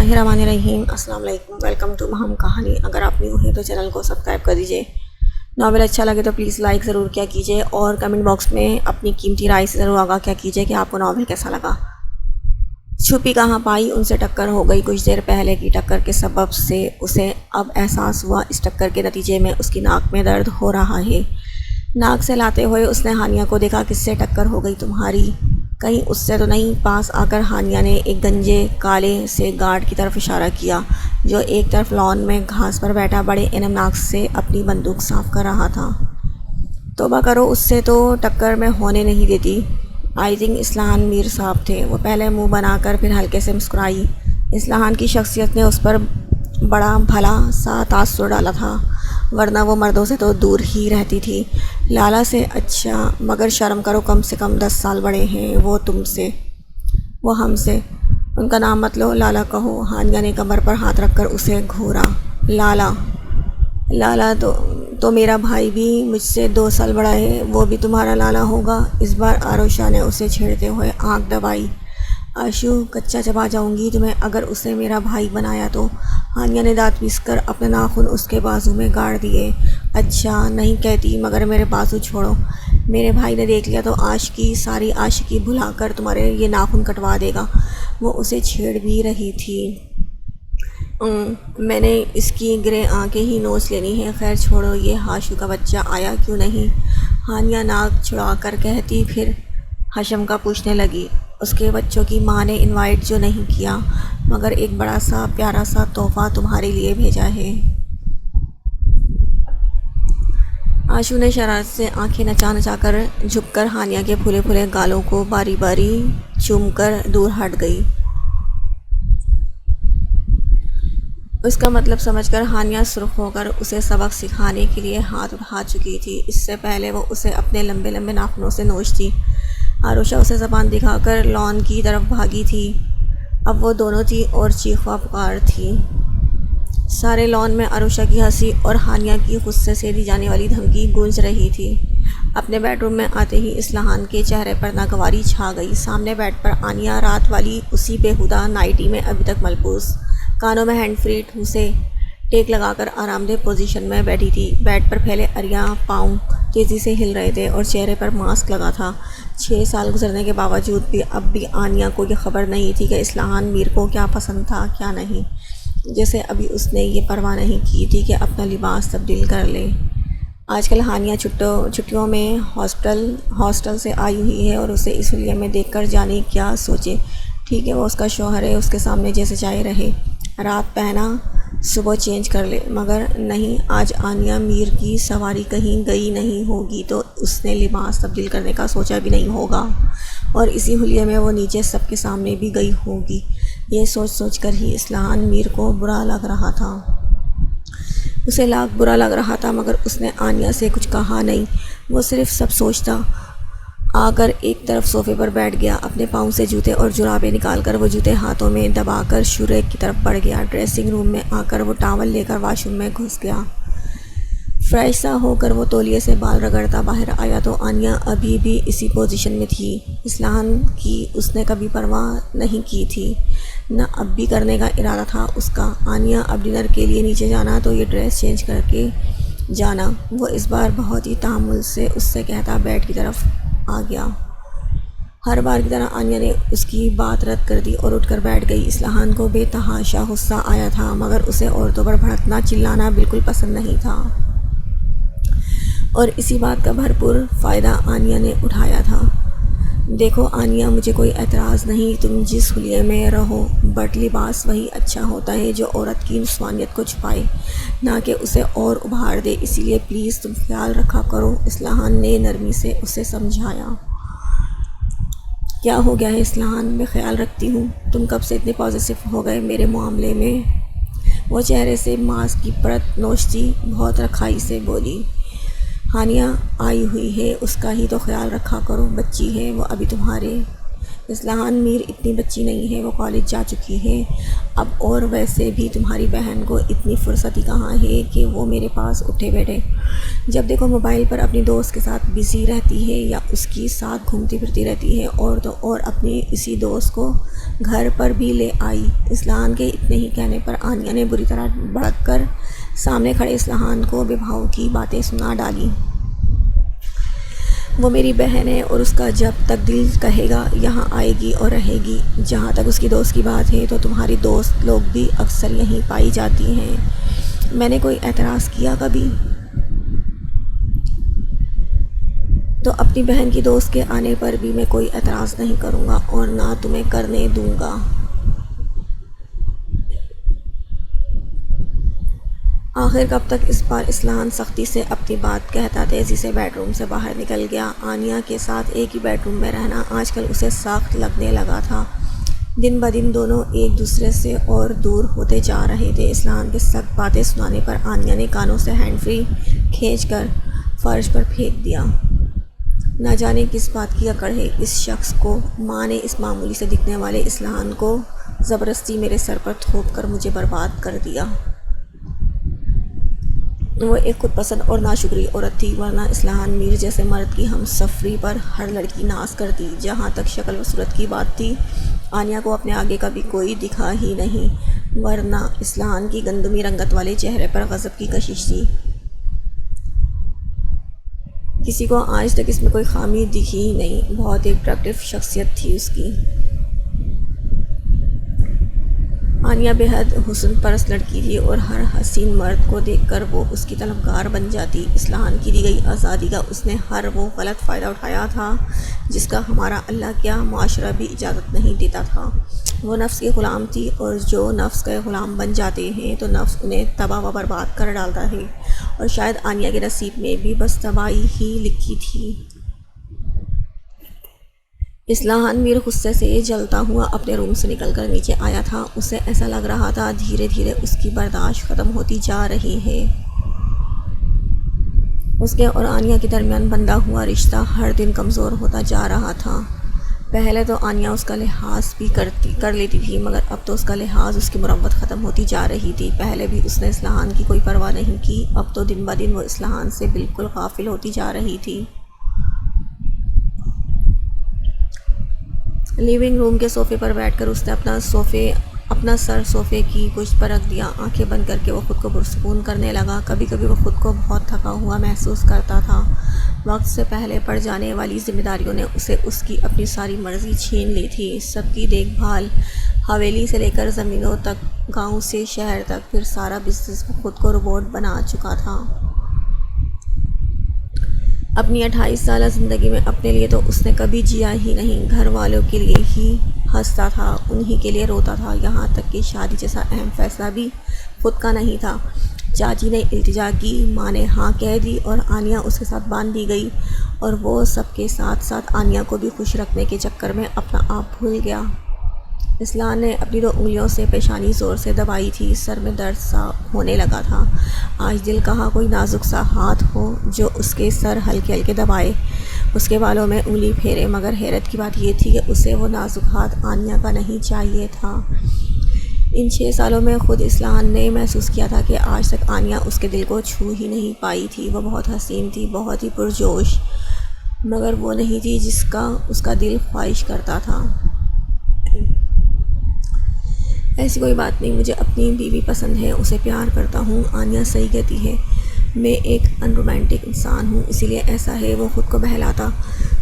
اللہ الرحمن الرحیم۔ السلام علیکم، ویلکم ٹو مہم کہانی۔ اگر آپ نیو ہیں تو چینل کو سبسکرائب کر دیجئے۔ ناول اچھا لگے تو پلیز لائک ضرور کیا کیجئے اور کمنٹ باکس میں اپنی قیمتی رائے سے ضرور آگاہ کیا کیجئے کہ آپ کو ناول کیسا لگا۔ چھپی کہاں پائی ان سے ٹکر ہو گئی کچھ دیر پہلے کی ٹکر کے سبب سے اسے اب احساس ہوا۔ اس ٹکر کے نتیجے میں اس کی ناک میں درد ہو رہا ہے۔ ناک سے لاتے ہوئے اس نے ہانیہ کو دیکھا۔ کس سے ٹکر ہو گئی تمہاری؟ کہیں اس سے تو نہیں؟ پاس آ کر ہانیہ نے ایک گنجے کالے سے گارڈ کی طرف اشارہ کیا جو ایک طرف لان میں گھاس پر بیٹھا بڑے انمناک سے اپنی بندوق صاف کر رہا تھا۔ توبہ کرو، اس سے تو ٹکر میں ہونے نہیں دیتی۔ آئی تھنک اصلاحان میر صاحب تھے۔ وہ پہلے منہ بنا کر پھر ہلکے سے مسکرائی۔ اصلاحان کی شخصیت نے اس پر بڑا بھلا سا تاثر ڈالا تھا، ورنہ وہ مردوں سے تو دور ہی رہتی تھی۔ لالا سے؟ اچھا، مگر شرم کرو، کم سے کم 10 سال بڑے ہیں وہ تم سے، وہ ہم سے۔ ان کا نام مت لو، لالا کہو۔ ہانیہ نے کمر پر ہاتھ رکھ کر اسے گھورا۔ لالا؟ لالا تو میرا بھائی بھی مجھ سے 2 سال بڑا ہے، وہ بھی تمہارا لالا ہوگا؟ اس بار آروشا نے اسے چھیڑتے ہوئے آنکھ دبائی۔ آشو، کچا چبا جاؤں گی تمہیں اگر اسے میرا بھائی بنایا تو۔ ہانیہ نے دانت پیس کر اپنے ناخن اس کے بازو میں گاڑ دیے۔ اچھا، نہیں کہتی، مگر میرے بازو چھوڑو۔ میرے بھائی نے دیکھ لیا تو عاشقی، ساری عاشقی بھلا کر تمہارے یہ ناخن کٹوا دے گا۔ وہ اسے چھیڑ بھی رہی تھی۔ میں نے اس کی گرے آنکھیں ہی نوچ لینی ہیں۔ خیر چھوڑو، یہ ہاشو کا بچہ آیا کیوں نہیں؟ ہانیہ ناک چھڑا کر کہتی، پھر حشم کا پوچھنے لگی۔ اس کے بچوں کی ماں نے انوائٹ جو نہیں کیا، مگر ایک بڑا سا پیارا سا تحفہ تمہارے لیے بھیجا ہے۔ آشو نے شرارت سے آنکھیں نچا نچا کر جھک کر ہانیہ کے پھولے پھولے گالوں کو باری باری چوم کر دور ہٹ گئی۔ اس کا مطلب سمجھ کر ہانیہ سرخ ہو کر اسے سبق سکھانے کے لیے ہاتھ اٹھا چکی تھی۔ اس سے پہلے وہ اسے اپنے لمبے لمبے ناخنوں سے نوچتی۔ آروشا اسے زبان دکھا کر لان کی طرف بھاگی تھی۔ اب وہ دونوں تھی اور چیخواں پکار تھی۔ سارے لان میں آروشا کی ہنسی اور ہانیہ کی غصے سے دی جانے والی دھمکی گونج رہی تھی۔ اپنے بیڈ روم میں آتے ہی اصلاحان کے چہرے پر ناگواری چھا گئی۔ سامنے بیڈ پر آنیہ رات والی اسی بےہودہ نائٹی میں ابھی تک ملبوس، کانوں میں ہینڈ فری منہ سے ٹیک لگا کر آرام دہ پوزیشن میں بیٹھی تھی۔ بیڈ پر پھیلے عریاں پاؤں تیزی سے ہل رہے تھے اور چہرے پر ماسک لگا تھا۔ 6 سال گزرنے کے باوجود بھی اب بھی آنیہ کو یہ خبر نہیں تھی کہ اصلاحان میر کو کیا پسند تھا کیا نہیں، جیسے ابھی اس نے یہ پرواہ نہیں کی تھی کہ اپنا لباس تبدیل کر لے۔ آج کل ہانیہ چھٹیوں میں ہاسٹل سے آئی ہوئی ہے اور اسے اس حلیے میں دیکھ کر جانے کیا سوچے۔ ٹھیک ہے، وہ اس کا شوہر ہے، اس کے سامنے جیسے چاہے رہے، رات پہنا صبح چینج کر لے، مگر نہیں، آج آنیہ میر کی سواری کہیں گئی نہیں ہوگی تو اس نے لباس تبدیل کرنے کا سوچا بھی نہیں ہوگا، اور اسی حلیے میں وہ نیچے سب کے سامنے بھی گئی ہوگی۔ یہ سوچ سوچ کر ہی اصلاحان میر کو برا لگ رہا تھا۔ اسے لاکھ برا لگ رہا تھا، مگر اس نے آنیہ سے کچھ کہا نہیں۔ وہ صرف سب سوچتا۔ آ کر ایک طرف صوفے پر بیٹھ گیا۔ اپنے پاؤں سے جوتے اور جرابیں نکال کر وہ جوتے ہاتھوں میں دبا کر شوریک کی طرف بڑھ گیا۔ ڈریسنگ روم میں آ کر وہ ٹاول لے کر واش روم میں گھس گیا۔ فریش سا ہو کر وہ تولیے سے بال رگڑتا باہر آیا تو آنیہ ابھی بھی اسی پوزیشن میں تھی۔ اصلاحان کی اس نے کبھی پرواہ نہیں کی تھی، نہ اب بھی کرنے کا ارادہ تھا اس کا۔ آنیہ اب ڈنر کے لیے نیچے جانا تو یہ ڈریس چینج کر کے جانا۔ وہ اس بار بہت ہی تحمل سے اس سے کہتا بیڈ کی طرف آ گیا۔ ہر بار کی طرح آنیہ نے اس کی بات رد کر دی اور اٹھ کر بیٹھ گئی۔ اصلاحان کو بے تحاشا غصہ آیا تھا، مگر اسے عورتوں پر بھڑکنا چلانا بالکل پسند نہیں تھا، اور اسی بات کا بھرپور فائدہ آنیہ نے اٹھایا تھا۔ دیکھو آنیہ، مجھے کوئی اعتراض نہیں تم جس حلیے میں رہو، بٹ لباس وہی اچھا ہوتا ہے جو عورت کی نسوانیت کو چھپائے، نہ کہ اسے اور ابھار دے، اسی لیے پلیز تم خیال رکھا کرو، اصلاحان نے نرمی سے اسے سمجھایا۔ کیا ہو گیا ہے اصلاحان؟ میں خیال رکھتی ہوں، تم کب سے اتنے پازیٹیو ہو گئے میرے معاملے میں؟ وہ چہرے سے ماسک کی پرت نوچتی بہت رکھائی سے بولی۔ ہانیہ آئی ہوئی ہے، اس کا ہی تو خیال رکھا کرو، بچی ہے وہ ابھی تمہارے اصلاحان میر اتنی بچی نہیں ہے، وہ کالج جا چکی ہے اب، اور ویسے بھی تمہاری بہن کو اتنی فرصت ہی کہاں ہے کہ وہ میرے پاس اٹھے بیٹھے، جب دیکھو موبائل پر اپنی دوست کے ساتھ بزی رہتی ہے یا اس کی ساتھ گھومتی پھرتی رہتی ہے، اور تو اور اپنی اسی دوست کو گھر پر بھی لے آئی۔ اصلاحان کے اتنے ہی کہنے پر آنیہ نے بری طرح بھڑک کر سامنے کھڑے اصلاحان کو بے بھاؤ کی باتیں سنا ڈالی۔ وہ میری بہن ہے اور اس کا جب تک دل کہے گا یہاں آئے گی اور رہے گی۔ جہاں تک اس کی دوست کی بات ہے تو تمہاری دوست لوگ بھی اکثر یہیں پائی جاتی ہیں۔ میں نے کوئی اعتراض کیا کبھی؟ تو اپنی بہن کی دوست کے آنے پر بھی میں کوئی اعتراض نہیں کروں گا اور نہ تمہیں کرنے دوں گا۔ آخر کب تک اس بار اصلاحان سختی سے اپنی بات کہتا تیزی سے بیڈ روم سے باہر نکل گیا۔ آنیہ کے ساتھ ایک ہی بیڈ روم میں رہنا آج کل اسے سخت لگنے لگا تھا۔ دن بدن دونوں ایک دوسرے سے اور دور ہوتے جا رہے تھے۔ اصلاحان کے سخت باتیں سنانے پر آنیہ نے کانوں سے ہینڈ فری کھینچ کر فرش پر پھینک دیا۔ نہ جانے کس بات کی اکڑ ہے اس شخص کو، ماں نے اس معمولی سے دکھنے والے اصلاحان کو زبردستی میرے سر پر تھوپ کر مجھے برباد کر دیا۔ وہ ایک خود پسند اور ناشکری عورت تھی، ورنہ اصلاحان میر جیسے مرد کی ہم سفری پر ہر لڑکی ناز کرتی۔ جہاں تک شکل و صورت کی بات تھی، آنیہ کو اپنے آگے کبھی کوئی دکھا ہی نہیں، ورنہ اصلاحان کی گندمی رنگت والے چہرے پر غضب کی کشش تھی۔ کسی کو آج تک اس میں کوئی خامی دکھی ہی نہیں، بہت ہی اٹریکٹیو شخصیت تھی اس کی۔ آنیہ بے حد حسن پرست لڑکی تھی اور ہر حسین مرد کو دیکھ کر وہ اس کی طلبگار بن جاتی۔ اصلاحان کی دی گئی آزادی کا اس نے ہر وہ غلط فائدہ اٹھایا تھا جس کا ہمارا اللہ کیا معاشرہ بھی اجازت نہیں دیتا تھا۔ وہ نفس کے غلام تھی، اور جو نفس کے غلام بن جاتے ہیں تو نفس انہیں تباہ و برباد کر ڈالتا ہے، اور شاید آنیہ کے نصیب میں بھی بس تباہی ہی لکھی تھی۔ اصلاحان میر غصے سے جلتا ہوا اپنے روم سے نکل کر نیچے آیا تھا۔ اسے ایسا لگ رہا تھا دھیرے دھیرے اس کی برداشت ختم ہوتی جا رہی ہے۔ اس کے اور آنیہ کے درمیان بندھا ہوا رشتہ ہر دن کمزور ہوتا جا رہا تھا۔ پہلے تو آنیہ اس کا لحاظ بھی کر لیتی تھی، مگر اب تو اس کا لحاظ، اس کی مروت ختم ہوتی جا رہی تھی۔ پہلے بھی اس نے اصلاحان کی کوئی پرواہ نہیں کی، اب تو دن بدن وہ اصلاحان سے بالکل غافل ہوتی جا رہی تھی۔ لیونگ روم کے صوفے پر بیٹھ کر اس نے اپنا سر صوفے کی پشت پر رکھ دیا۔ آنکھیں بند کر کے وہ خود کو پرسکون کرنے لگا۔ کبھی کبھی وہ خود کو بہت تھکا ہوا محسوس کرتا تھا۔ وقت سے پہلے پڑ جانے والی ذمہ داریوں نے اسے اس کی اپنی ساری مرضی چھین لی تھی۔ سب کی دیکھ بھال، حویلی سے لے کر زمینوں تک، گاؤں سے شہر تک، پھر سارا بزنس وہ خود کو روبوٹ بنا چکا تھا۔ اپنی 28 سالہ زندگی میں اپنے لیے تو اس نے کبھی جیا ہی نہیں۔ گھر والوں کے لیے ہی ہنستا تھا، انہی کے لیے روتا تھا، یہاں تک کہ شادی جیسا اہم فیصلہ بھی خود کا نہیں تھا۔ چاچی نے التجا کی، ماں نے ہاں کہہ دی اور آنیہ اس کے ساتھ باندھ دی گئی، اور وہ سب کے ساتھ ساتھ آنیہ کو بھی خوش رکھنے کے چکر میں اپنا آپ بھول گیا۔ اصلاحان نے اپنی 2 انگلیوں سے پیشانی زور سے دبائی تھی، سر میں درد سا ہونے لگا تھا۔ آج دل کہا کوئی نازک سا ہاتھ ہو جو اس کے سر ہلکے ہلکے دبائے، اس کے بالوں میں انگلی پھیرے، مگر حیرت کی بات یہ تھی کہ اسے وہ نازک ہاتھ آنیہ کا نہیں چاہیے تھا۔ ان 6 سالوں میں خود اصلاحان نے محسوس کیا تھا کہ آج تک آنیہ اس کے دل کو چھو ہی نہیں پائی تھی۔ وہ بہت حسین تھی، بہت ہی پرجوش، مگر وہ نہیں تھی جس کا اس کا دل خواہش کرتا تھا۔ ایسی کوئی بات نہیں، مجھے اپنی بیوی پسند ہے، اسے پیار کرتا ہوں۔ آنیہ صحیح کہتی ہے، میں ایک ان رومانٹک انسان ہوں، اسی لیے ایسا ہے۔ وہ خود کو بہلاتا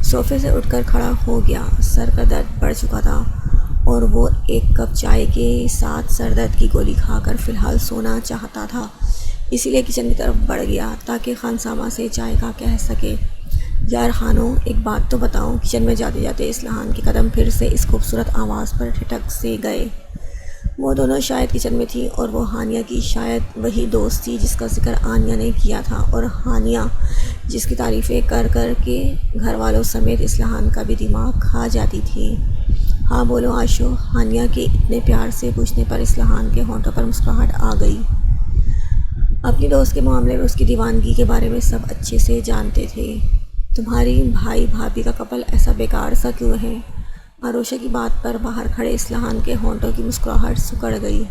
صوفے سے اٹھ کر کھڑا ہو گیا۔ سر کا درد بڑھ چکا تھا اور وہ ایک کپ چائے کے ساتھ سر درد کی گولی کھا کر فی الحال سونا چاہتا تھا، اسی لیے کچن کی طرف بڑھ گیا تاکہ خانسامہ سے چائے کا کہہ سکے۔ یار خانو، ایک بات تو بتاؤ۔ کچن میں جاتے جاتے اصلاحان کے قدم پھر سے اس خوبصورت آواز پر ٹھٹک سے گئے۔ وہ دونوں شاید کچن میں تھیں، اور وہ ہانیہ کی شاید وہی دوست تھی جس کا ذکر آنیہ نے کیا تھا، اور ہانیہ جس کی تعریفیں کر کر کے گھر والوں سمیت اصلاحان کا بھی دماغ کھا جاتی تھی۔ ہاں بولو آشو، ہانیہ کے اتنے پیار سے پوچھنے پر اصلاحان کے ہونٹوں پر مسکراہٹ آ گئی۔ اپنی دوست کے معاملے میں اس کی دیوانگی کے بارے میں سب اچھے سے جانتے تھے۔ تمہاری بھائی بھابھی کا کپل ایسا بیکار سا کیوں ہے؟ عروشہ کی بات پر باہر کھڑے اصلاحان کے ہونٹوں کی مسکراہٹ سکڑ گئی۔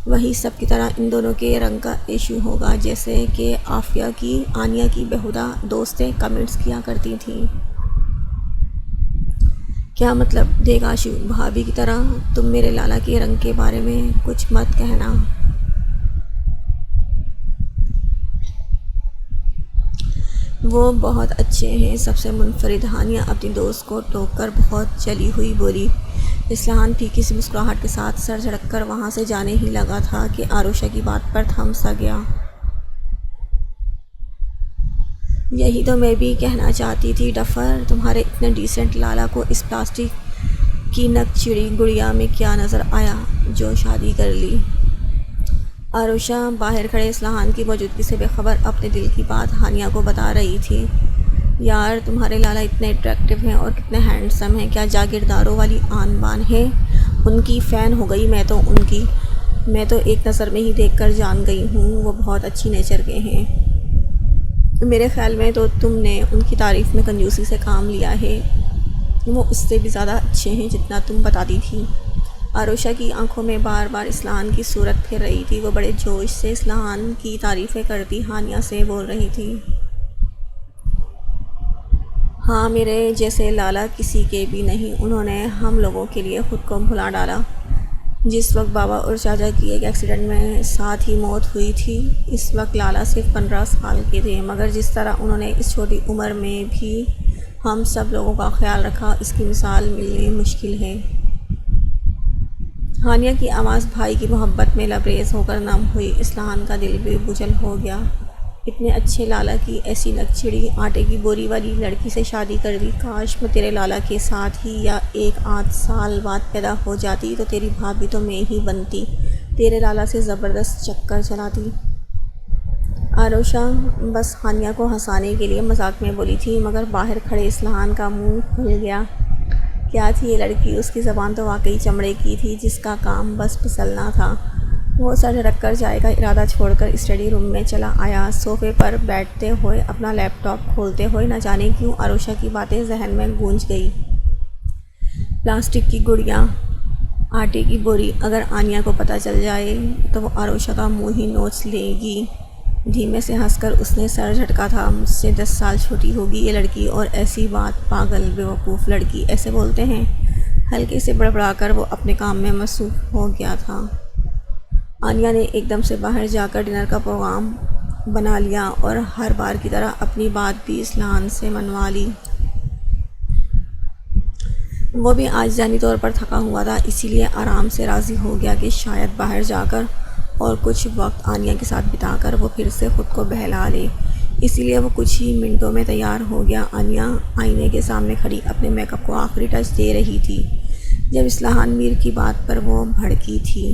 وہی سب کی طرح ان دونوں کے رنگ کا ایشو ہوگا، جیسے کہ عافیہ کی آنیہ کی بیہودہ دوستیں کمنٹس کیا کرتی تھیں۔ کیا مطلب؟ دیکھ آشو، بھابھی کی طرح تم میرے لالا کے رنگ کے بارے میں کچھ مت کہنا۔ وہ بہت اچھے ہیں، سب سے منفرد۔ ہانیہ اپنی دوست کو ٹوک کر بہت جلی ہوئی بولی۔ اصلاحان پھیکی سی مسکراہٹ کے ساتھ سر جھٹک کر وہاں سے جانے ہی لگا تھا کہ عروشہ کی بات پر تھم سا گیا۔ یہی تو میں بھی کہنا چاہتی تھی ڈفر، تمہارے اتنے ڈیسنٹ لالا کو اس پلاسٹک کی نک چڑی گڑیا میں کیا نظر آیا جو شادی کر لی؟ عروشہ باہر کھڑے اصلاحان کی موجودگی سے بے خبر اپنے دل کی بات ہانیہ کو بتا رہی تھی۔ یار تمہارے لالا اتنے اٹریکٹیو ہیں اور کتنے ہینڈسم ہیں، کیا جاگیرداروں والی آن بان ہے؟ ان کی فین ہو گئی میں تو ایک نظر میں ہی دیکھ کر جان گئی ہوں، وہ بہت اچھی نیچر کے ہیں۔ میرے خیال میں تو تم نے ان کی تعریف میں کنجوسی سے کام لیا ہے، وہ اس سے بھی زیادہ اچھے ہیں جتنا تم بتاتی تھی۔ عروشہ کی آنکھوں میں بار بار اصلاحان کی صورت پھر رہی تھی، وہ بڑے جوش سے اصلاحان کی تعریفیں کرتی ہانیہ سے بول رہی تھی۔ ہاں میرے جیسے لالا کسی کے بھی نہیں، انہوں نے ہم لوگوں کے لیے خود کو بھلا ڈالا۔ جس وقت بابا اور چاچا کی ایک ایکسیڈنٹ میں ساتھ ہی موت ہوئی تھی، اس وقت لالا صرف 15 سال کے تھے، مگر جس طرح انہوں نے اس چھوٹی عمر میں بھی ہم سب لوگوں کا خیال رکھا، اس کی مثال ملنی مشکل ہے۔ ہانیہ کی آواز بھائی کی محبت میں لبریز ہو کر نم ہوئی۔ اصلاحان کا دل بھی بجھل ہو گیا۔ اتنے اچھے لالا کی ایسی نک چڑی آٹے کی بوری والی لڑکی سے شادی کر دی۔ کاش میں تیرے لالا کے ساتھ ہی یا ایک آدھ سال بعد پیدا ہو جاتی تو تیری بھابھی تو میں ہی بنتی، تیرے لالا سے زبردست چکر چلاتی۔ عروشہ بس ہانیہ کو ہنسانے کے لیے مذاق میں بولی تھی، مگر باہر کھڑے اصلاحان کا منہ کھل گیا۔ کیا تھی یہ لڑکی؟ اس کی زبان تو واقعی چمڑے کی تھی، جس کا کام بس پھسلنا تھا۔ وہ سر جھٹک کر چائے کا ارادہ چھوڑ کر اسٹڈی روم میں چلا آیا۔ صوفے پر بیٹھتے ہوئے اپنا لیپ ٹاپ کھولتے ہوئے نہ جانے کیوں عروشہ کی باتیں ذہن میں گونج گئی۔ پلاسٹک کی گڑیا، آٹے کی بوری، اگر آنیہ کو پتہ چل جائے تو وہ عروشہ کا منہ ہی نوچ لے گی۔ دھیمے سے ہنس کر اس نے سر جھٹکا تھا۔ مجھ سے 10 سال چھوٹی ہوگی یہ لڑکی، اور ایسی بات، پاگل بیوقوف لڑکی ایسے بولتے ہیں؟ ہلکے سے بڑبڑا کر وہ اپنے کام میں مصروف ہو گیا تھا۔ آنیہ نے ایک دم سے باہر جا کر ڈنر کا پروگرام بنا لیا اور ہر بار کی طرح اپنی بات بھی اصلاحان سے منوا لی۔ وہ بھی آج ذہنی طور پر تھکا ہوا تھا، اسی لیے آرام سے راضی ہو گیا کہ شاید باہر جا کر اور کچھ وقت آنیہ کے ساتھ بتا کر وہ پھر سے خود کو بہلا لے۔ اسی لیے وہ کچھ ہی منٹوں میں تیار ہو گیا۔ آنیہ آئینے کے سامنے کھڑی اپنے میک اپ کو آخری ٹچ دے رہی تھی جب اصلاحان میر کی بات پر وہ بھڑکی تھی۔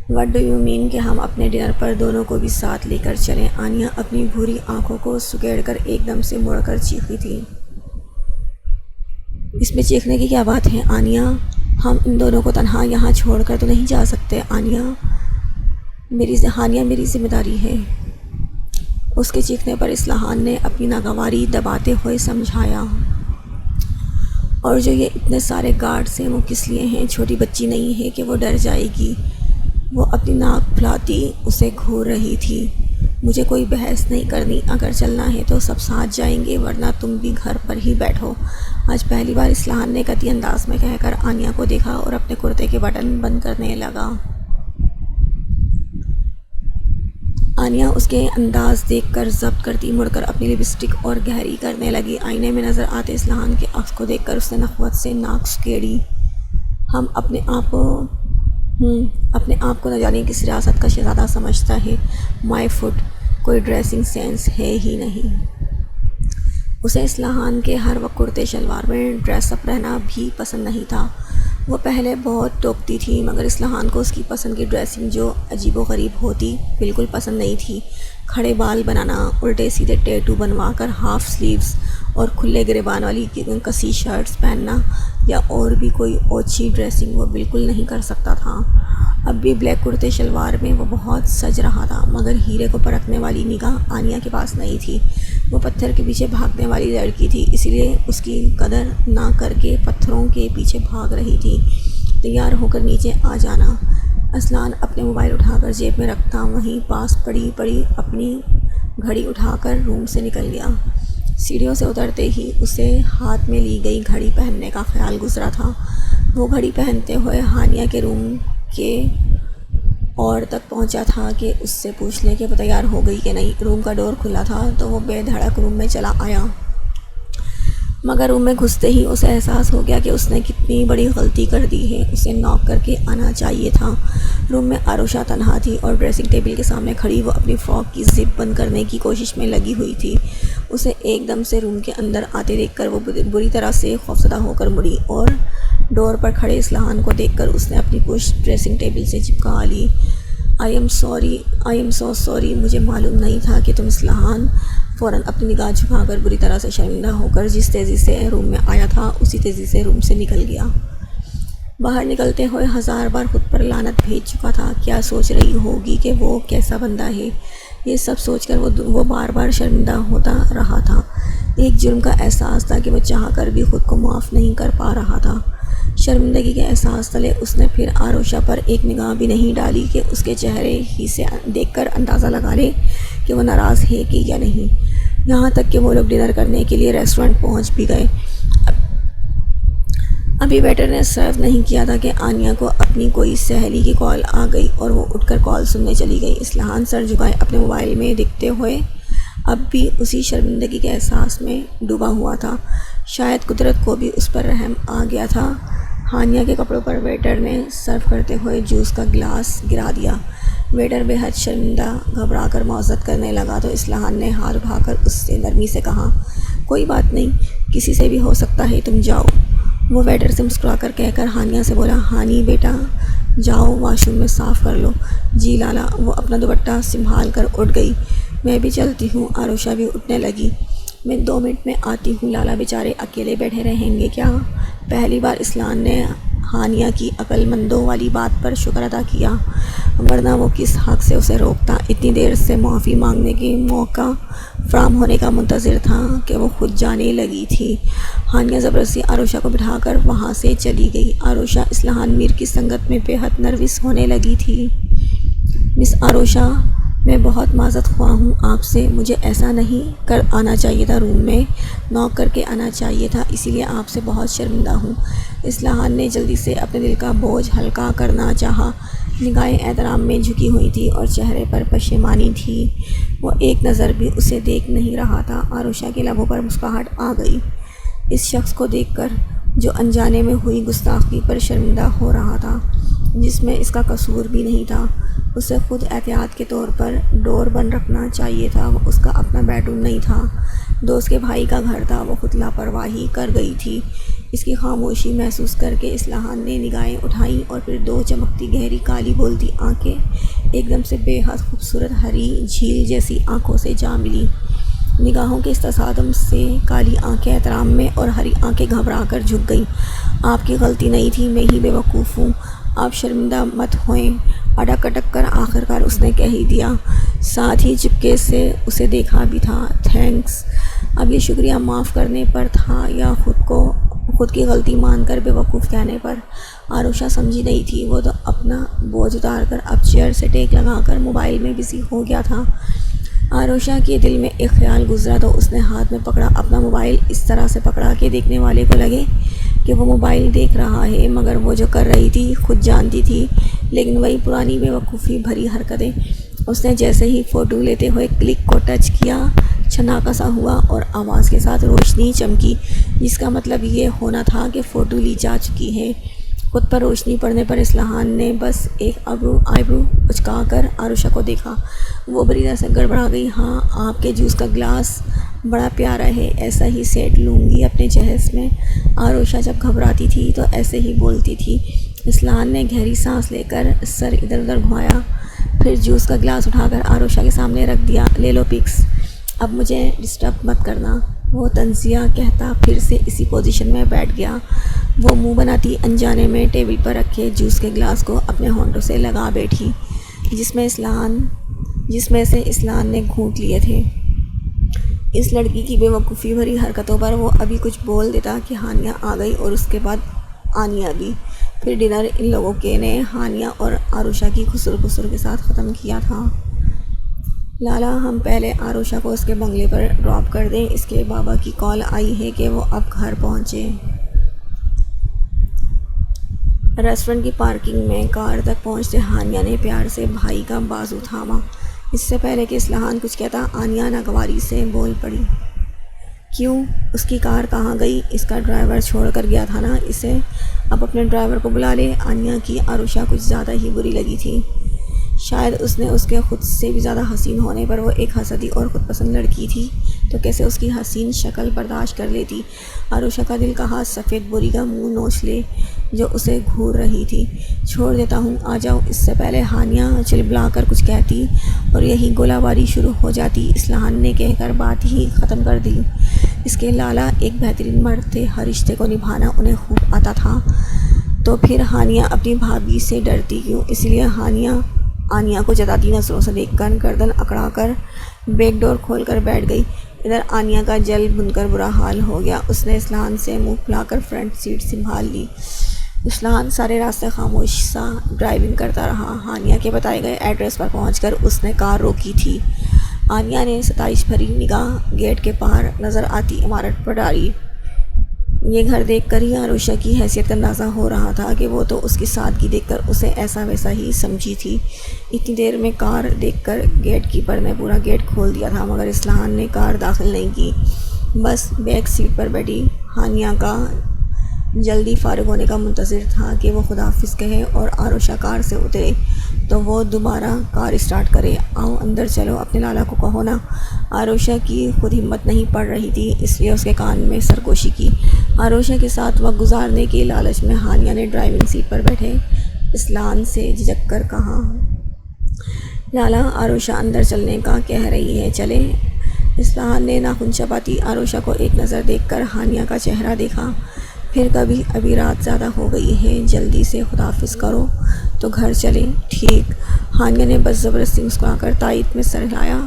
وٹ ڈو یو مین کہ ہم اپنے ڈنر پر دونوں کو بھی ساتھ لے کر چلیں؟ آنیہ اپنی بھوری آنکھوں کو سکیڑ کر ایک دم سے مڑ کر چیخی تھی۔ اس میں چیخنے کی کیا بات ہے آنیہ؟ ہم ان دونوں کو تنہا یہاں چھوڑ کر تو نہیں جا سکتے آنیہ، میری ذمہ داری ہے۔ اس کے چیخنے پر اصلاحان نے اپنی ناگواری دباتے ہوئے سمجھایا۔ اور جو یہ اتنے سارے گارڈز ہیں وہ کس لیے ہیں؟ چھوٹی بچی نہیں ہے کہ وہ ڈر جائے گی۔ وہ اپنی ناک پھلاتی اسے گھور رہی تھی۔ مجھے کوئی بحث نہیں کرنی، اگر چلنا ہے تو سب ساتھ جائیں گے، ورنہ تم بھی گھر پر ہی بیٹھو۔ آج پہلی بار اصلاحان نے قطعی انداز میں کہہ کر آنیہ کو دیکھا اور اپنے کرتے کے بٹن بند کرنے لگا۔ آنیہ اس کے انداز دیکھ کر ضبط کرتی مڑ کر اپنی لپسٹک اور گہری کرنے لگی۔ آئینے میں نظر آتے اصلاحان کے عکس کو دیکھ کر اس نے نخوت سے ناک سکیڑی۔ ہم اپنے آپ کو نہ جانے کس ریاست کا شہزادہ سمجھتا ہے۔ مائی فٹ، کوئی ڈریسنگ سینس ہے ہی نہیں۔ اسے اصلاحان کے ہر وقت کرتے شلوار میں ڈریس اپ رہنا بھی پسند نہیں تھا۔ وہ پہلے بہت ٹوکتی تھی، مگر اصلاحان کو اس کی پسند کی ڈریسنگ جو عجیب و غریب ہوتی بالکل پسند نہیں تھی۔ کھڑے بال بنانا، الٹے سیدھے ٹیٹو بنوا کر ہاف سلیوز اور کھلے گریبان والی کسی شرٹس پہننا یا اور بھی کوئی اوچھی ڈریسنگ وہ بالکل نہیں کر سکتا تھا۔ اب بھی بلیک کرتے شلوار میں وہ بہت سج رہا تھا، مگر ہیرے کو پرکھنے والی نگاہ آنیہ کے پاس نہیں تھی۔ وہ پتھر کے پیچھے بھاگنے والی لڑکی تھی، اس لیے اس کی قدر نہ کر کے پتھروں کے پیچھے بھاگ رہی تھی۔ تیار ہو کر نیچے آ جانا۔ اصلان اپنے موبائل اٹھا کر جیب میں رکھتا وہیں پاس پڑی اپنی گھڑی اٹھا کر روم سے نکل گیا۔ سیڑھیوں سے اترتے ہی اسے ہاتھ میں لی گئی گھڑی پہننے کا خیال گزرا تھا۔ وہ گھڑی پہنتے ہوئے ہانیہ کے روم کے اور تک پہنچا تھا کہ اس سے پوچھ لے کہ وہ تیار ہو گئی کہ نہیں۔ روم کا ڈور کھلا تھا تو وہ بے دھڑک روم میں چلا آیا، مگر روم میں گھستے ہی اسے احساس ہو گیا کہ اس نے کتنی بڑی غلطی کر دی ہے۔ اسے ناک کر کے آنا چاہیے تھا۔ روم میں آروشا تنہا تھی اور ڈریسنگ ٹیبل کے سامنے کھڑی وہ اپنی فراک کی زپ بند کرنے کی کوشش میں لگی ہوئی تھی۔ اسے ایک دم سے روم کے اندر آتے دیکھ کر وہ بری طرح سے خوفزدہ ہو کر مڑی اور ڈور پر کھڑے اصلاحان کو دیکھ کر اس نے اپنی پشت ڈریسنگ ٹیبل سے چپکا لی۔ آئی ایم سو سوری، مجھے معلوم نہیں تھا کہ تم اصلاحان۔ فوراً اپنی نگاہ جھکا کر بری طرح سے شرمندہ ہو کر جس تیزی سے روم میں آیا تھا اسی تیزی سے روم سے نکل گیا۔ باہر نکلتے ہوئے ہزار بار خود پر لعنت بھیج چکا تھا۔ کیا سوچ رہی ہوگی کہ وہ کیسا بندہ ہے، یہ سب سوچ کر وہ بار بار شرمندہ ہوتا رہا تھا۔ ایک جرم کا احساس تھا کہ وہ چاہ کر بھی خود کو معاف نہیں کر پا رہا تھا۔ شرمندگی کے احساس تلے اس نے پھر آروشا پر ایک نگاہ بھی نہیں ڈالی کہ اس کے چہرے ہی سے دیکھ کر اندازہ لگا لے کہ وہ ناراض ہے کہ یا نہیں۔ یہاں تک کہ وہ لوگ ڈنر کرنے کے لیے ریسٹورنٹ پہنچ بھی گئے۔ ابھی ویٹر نے سرو نہیں کیا تھا کہ آنیہ کو اپنی کوئی سہیلی کی کال آ گئی اور وہ اٹھ کر کال سننے چلی گئی۔ اصلاحان سر جھکائے اپنے موبائل میں دیکھتے ہوئے اب بھی اسی شرمندگی کے احساس میں ڈوبا ہوا تھا۔ شاید قدرت کو بھی اس پر رحم آ گیا تھا۔ ہانیہ کے کپڑوں پر ویٹر نے سرو کرتے ہوئے جوس کا گلاس گرا دیا۔ ویٹر بے حد شرمندہ گھبرا کر معذرت کرنے لگا تو اصلاحان نے ہاتھ اٹھا کر اس سے نرمی سے کہا، کوئی بات نہیں، کسی سے بھی ہو سکتا ہے، تم جاؤ۔ وہ ویٹر سے مسکرا کر کہہ کر ہانیہ سے بولا، ہانی بیٹا جاؤ واش روم میں صاف کر لو۔ جی لالا۔ وہ اپنا دوپٹہ سنبھال کر اٹھ گئی۔ میں بھی چلتی ہوں۔ آروشا بھی اٹھنے لگی۔ میں 2 منٹ میں آتی ہوں۔ لالا بیچارے اکیلے بیٹھے رہیں گے کیا؟ پہلی بار اصلاحان نے ہانیہ کی عقل مندوں والی بات پر شکر ادا کیا، ورنہ وہ کس حق سے اسے روکتا۔ اتنی دیر سے معافی مانگنے کے موقع فراہم ہونے کا منتظر تھا کہ وہ خود جانے لگی تھی۔ ہانیہ زبردستی آروشا کو بٹھا کر وہاں سے چلی گئی۔ آروشا اصلاحان میر کی سنگت میں بے حد نروس ہونے لگی تھی۔ مس آروشا، میں بہت معذرت خواہ ہوں آپ سے، مجھے ایسا نہیں کر آنا چاہیے تھا، روم میں ناک کر کے آنا چاہیے تھا، اسی لیے آپ سے بہت شرمندہ ہوں۔ اصلاحان نے جلدی سے اپنے دل کا بوجھ ہلکا کرنا چاہا۔ نگاہیں احترام میں جھکی ہوئی تھی اور چہرے پر پشیمانی تھی۔ وہ ایک نظر بھی اسے دیکھ نہیں رہا تھا۔ آروشا کے لبوں پر مسکراہٹ آ گئی۔ اس شخص کو دیکھ کر جو انجانے میں ہوئی گستاخی پر شرمندہ ہو رہا تھا، جس میں اس کا قصور بھی نہیں تھا۔ اسے خود احتیاط کے طور پر ڈور بند رکھنا چاہیے تھا۔ وہ اس کا اپنا بیڈ روم نہیں تھا، دوست کے بھائی کا گھر تھا۔ وہ خود لاپرواہی کر گئی تھی۔ اس کی خاموشی محسوس کر کے اصلاحان نے نگاہیں اٹھائیں اور پھر 2 چمکتی گہری کالی بولتی آنکھیں ایک دم سے بے حد خوبصورت ہری جھیل جیسی آنکھوں سے جا ملی۔ نگاہوں کے اس تصادم سے کالی آنکھیں احترام میں اور ہری آنکھیں گھبرا کر جھک گئیں۔ آپ کی غلطی نہیں تھی، میں ہی بے وقوف ہوں، آپ شرمندہ مت ہوئیں، اٹک اٹک کر آخرکار اس نے کہہ ہی دیا، ساتھ ہی چپکے سے اسے دیکھا بھی تھا۔ تھینکس۔ اب یہ شکریہ معاف کرنے پر تھا یا خود کی غلطی مان کر بے وقوف کہنے پر؟ آروشا سمجھی نہیں تھی۔ وہ تو اپنا بوجھ اتار کر اب چیئر سے ٹیک لگا کر موبائل میں بزی ہو گیا تھا۔ آروشا کے دل میں ایک خیال گزرا تو اس نے ہاتھ میں پکڑا اپنا موبائل اس طرح سے پکڑا کہ دیکھنے والے کو لگے کہ وہ موبائل دیکھ رہا ہے، مگر وہ جو کر رہی تھی خود جانتی تھی، لیکن وہی پرانی بے وقوفی بھری حرکتیں۔ اس نے جیسے ہی فوٹو لیتے ہوئے کلک کو ٹچ کیا، چھناکا سا ہوا اور آواز کے ساتھ روشنی چمکی، جس کا مطلب یہ ہونا تھا کہ فوٹو لی جا چکی ہے۔ خود پر روشنی پڑنے پر اصلاحان نے بس ایک آئیبرو اچکا کر آروشا کو دیکھا۔ وہ بری طرح سے گڑبڑا گئی۔ ہاں، آپ کے جوس کا گلاس بڑا پیارا ہے، ایسا ہی سیٹ لوں گی اپنے جہیز میں۔ آروشا جب گھبراتی تھی تو ایسے ہی بولتی تھی۔ اصلاحان نے گہری سانس لے کر سر ادھر ادھر گھمایا، پھر جوس کا گلاس اٹھا کر آروشا کے سامنے رکھ دیا۔ لے لو پکس، اب مجھے ڈسٹرب مت کرنا۔ وہ طنزیہ کہتا پھر سے اسی پوزیشن میں بیٹھ گیا۔ وہ منہ بناتی انجانے میں ٹیبل پر رکھے جوس کے گلاس کو اپنے ہونٹوں سے لگا بیٹھی، جس میں سے اصلاحان نے گھونٹ لیے تھے۔ اس لڑکی کی بے وقوفی بھری حرکتوں پر وہ ابھی کچھ بول دیتا کہ ہانیہ آ گئی اور اس کے بعد آنیہ بھی۔ پھر ڈنر ان لوگوں کے نے ہانیہ اور آروشا کی خسر خسر کے ساتھ ختم کیا تھا۔ لالا ہم پہلے آروشا کو اس کے بنگلے پر ڈراپ کر دیں، اس کے بابا کی کال آئی ہے کہ وہ اب گھر پہنچے۔ ریسٹورنٹ کی پارکنگ میں کار تک پہنچتے ہانیہ نے پیار سے بھائی کا بازو تھاما۔ اس سے پہلے کہ اسلحان کچھ کہتا، آنیہ ناگواری سے بول پڑی، کیوں؟ اس کی کار کہاں گئی؟ اس کا ڈرائیور چھوڑ کر گیا تھا نا اسے، اب اپنے ڈرائیور کو بلا لے۔ آنیہ کی آروشا کچھ زیادہ ہی بری لگی تھی۔ شاید اس نے اس کے خود سے بھی زیادہ حسین ہونے پر وہ ایک حسدی اور خود پسند لڑکی تھی تو کیسے اس کی حسین شکل برداشت کر لیتی۔ آروشا کا دل کہا سفید بوری کا منہ نوچ لے جو اسے گھور رہی تھی۔ چھوڑ دیتا ہوں، آ جاؤ۔ اس سے پہلے ہانیہ چلبلا کر کچھ کہتی اور یہی گولہ باری شروع ہو جاتی، اسلحان نے کہہ کر بات ہی ختم کر دی۔ اس کے لالا ایک بہترین مرد تھے، ہر رشتے کو نبھانا انہیں خوب آتا تھا، تو پھر ہانیہ اپنی بھابھی سے ڈرتی کیوں؟ اس لیے ہانیہ آنیہ کو جتاتی نظروں سے دیکھ کر گردن اکڑا کر بیک ڈور کھول کر بیٹھ گئی۔ ادھر آنیہ کا جل بن کر برا حال ہو گیا۔ اس نے اسلحان سے منہ پھلا کر فرنٹ سیٹ سنبھال لی۔ اسلحان سارے راستے خاموش سا ڈرائیونگ کرتا رہا۔ ہانیہ کے بتائے گئے ایڈریس پر پہنچ کر اس نے کار روکی تھی۔ آنیہ نے ستائش بھری نگاہ گیٹ کے باہر نظر آتی عمارت پر ڈالی۔ یہ گھر دیکھ کر ہی آروشا کی حیثیت کا اندازہ ہو رہا تھا کہ وہ تو اس کی سادگی دیکھ کر اسے ایسا ویسا ہی سمجھی تھی۔ اتنی دیر میں کار دیکھ کر گیٹ کیپر نے پورا گیٹ کھول دیا تھا مگر اسلحان نے کار داخل نہیں کی، بس بیک سیٹ پر بیٹھی ہانیہ کا جلدی فارغ ہونے کا منتظر تھا کہ وہ خدا حافظ کہے اور آروشا کار سے اترے تو وہ دوبارہ کار اسٹارٹ کرے۔ آؤ اندر چلو، اپنے لالا کو کہو نا۔ آروشا کی خود ہمت نہیں پڑ رہی تھی، اس لیے اس کے کان میں سرگوشی کی۔ آروشا کے ساتھ وقت گزارنے کے لالچ میں ہانیہ نے ڈرائیونگ سیٹ پر بیٹھے اسلحان سے جھجک کر کہا، لالا آروشا اندر چلنے کا کہہ رہی ہے، چلیں؟ اسلحان نے ناخن چباتی آروشا کو ایک نظر دیکھ کر ہانیہ کا چہرہ دیکھا، پھر کبھی ابھی رات زیادہ ہو گئی ہے، جلدی سے خدا حافظ کرو تو گھر چلیں۔ ٹھیک۔ ہانیہ نے بس زبردستی مسکرا کر تائید میں سر ہلایا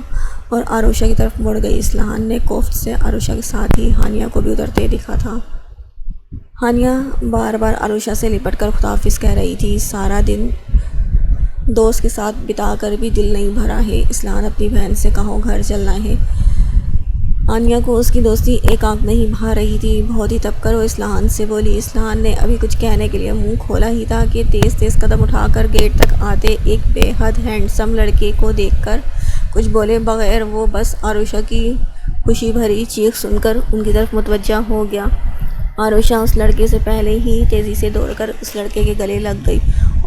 اور آروشا کی طرف مڑ گئی۔ اسلحان نے کوفت سے آروشا کے ساتھ ہی ہانیہ کو بھی اترتے دیکھا تھا۔ ہانیہ بار بار آروشا سے لپٹ کر خدا حافظ کہہ رہی تھی۔ سارا دن دوست کے ساتھ بتا کر بھی دل نہیں بھرا ہے، اسلحان اپنی بہن سے کہو گھر چلنا ہے۔ آنیہ کو اس کی دوستی ایک آنکھ نہیں بھا رہی تھی، بہت ہی تب کر وہ اسلحان سے بولی۔ اسلحان نے ابھی کچھ کہنے کے لیے منہ کھولا ہی تھا کہ تیز تیز قدم اٹھا کر گیٹ تک آتے ایک بے حد ہینڈسم لڑکے کو دیکھ کر کچھ بولے بغیر وہ بس آروشا کی خوشی بھری چیخ سن کر ان کی طرف متوجہ ہو گیا۔ آروشا اس لڑکے سے پہلے ہی تیزی سے دوڑ کر اس لڑکے کے گلے لگ گئی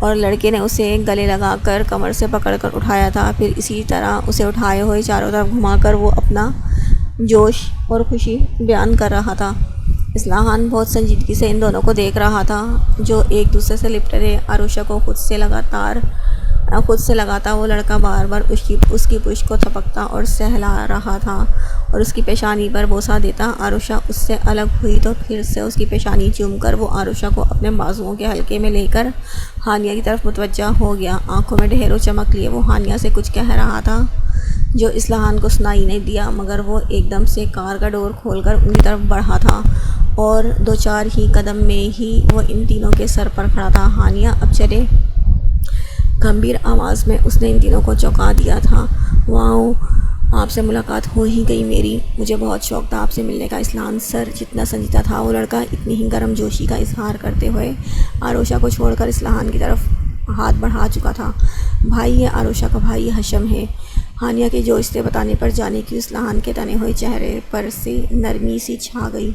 اور لڑکے نے اسے گلے لگا کر کمر سے پکڑ کر اٹھایا تھا، پھر اسی طرح اسے اٹھائے ہوئے چاروں طرف گھما کر وہ اپنا جوش اور خوشی بیان کر رہا تھا۔ اسلحان بہت سنجیدگی سے ان دونوں کو دیکھ رہا تھا جو ایک دوسرے سے لپٹے رہے۔ آروشا کو خود سے لگاتا وہ لڑکا بار بار اس کی پشت کو تھپکتا اور سہلا رہا تھا اور اس کی پیشانی پر بوسہ دیتا۔ آروشا اس سے الگ ہوئی تو پھر سے اس کی پیشانی چوم کر وہ آروشا کو اپنے بازوؤں کے حلقے میں لے کر ہانیہ کی طرف متوجہ ہو گیا۔ آنکھوں میں ڈھیروں چمک لیے وہ ہانیہ سے کچھ کہہ رہا تھا جو اسلحان کو سنائی نہیں دیا مگر وہ ایک دم سے کار کا ڈور کھول کر ان کی طرف بڑھا تھا اور دو چار ہی قدم میں ہی وہ ان تینوں کے سر پر کھڑا تھا۔ ہانیہ اب چلے، گمبھیر آواز میں اس نے ان تینوں کو چونکا دیا تھا۔ واؤ، آپ سے ملاقات ہو ہی گئی میری، مجھے بہت شوق تھا آپ سے ملنے کا۔ اسلحان سر جتنا سنجیدہ تھا وہ لڑکا اتنی ہی گرم جوشی کا اظہار کرتے ہوئے آروشا کو چھوڑ کر اسلحان کی طرف ہاتھ بڑھا چکا تھا۔ بھائی، یہ آروشا کا بھائی حشم ہے۔ ہانیہ کے جوش سے بتانے پر جانے کی اسلحان کے تنے ہوئے چہرے پر سے نرمی سی چھا گئی۔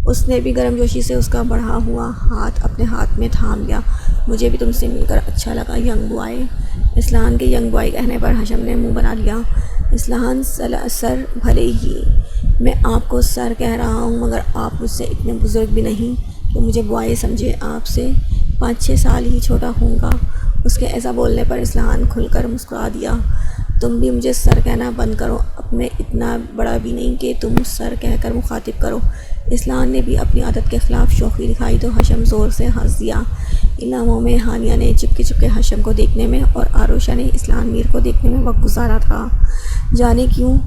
اس نے بھی گرم جوشی سے اس کا بڑھا ہوا ہاتھ اپنے ہاتھ میں تھام لیا۔ مجھے بھی تم سے مل کر اچھا لگا ینگ بوائے۔ اسلحان کے ینگ بوائے کہنے پر حشم نے منہ بنا لیا۔ اسلحان سر، بھلے ہی میں آپ کو سر کہہ رہا ہوں مگر آپ مجھ سے اتنے بزرگ بھی نہیں کہ مجھے بوائے سمجھے، آپ سے 5-6 سال ہی چھوٹا ہوں گا۔ اس کے ایسا بولنے پر اسلحان کھل کر مسکرا دیا۔ تم بھی مجھے سر کہنا بند کرو، اب میں اتنا بڑا بھی نہیں کہ تم سر کہہ کر مخاطب کرو۔ اسلحان نے بھی اپنی عادت کے خلاف شوخی دکھائی تو حشم زور سے ہنس دیا۔ ان لمحوں میں ہانیہ نے چپکے چپکے حشم کو دیکھنے میں اور آروشا نے اسلحان میر کو دیکھنے میں وقت گزارا تھا۔ جانے کیوں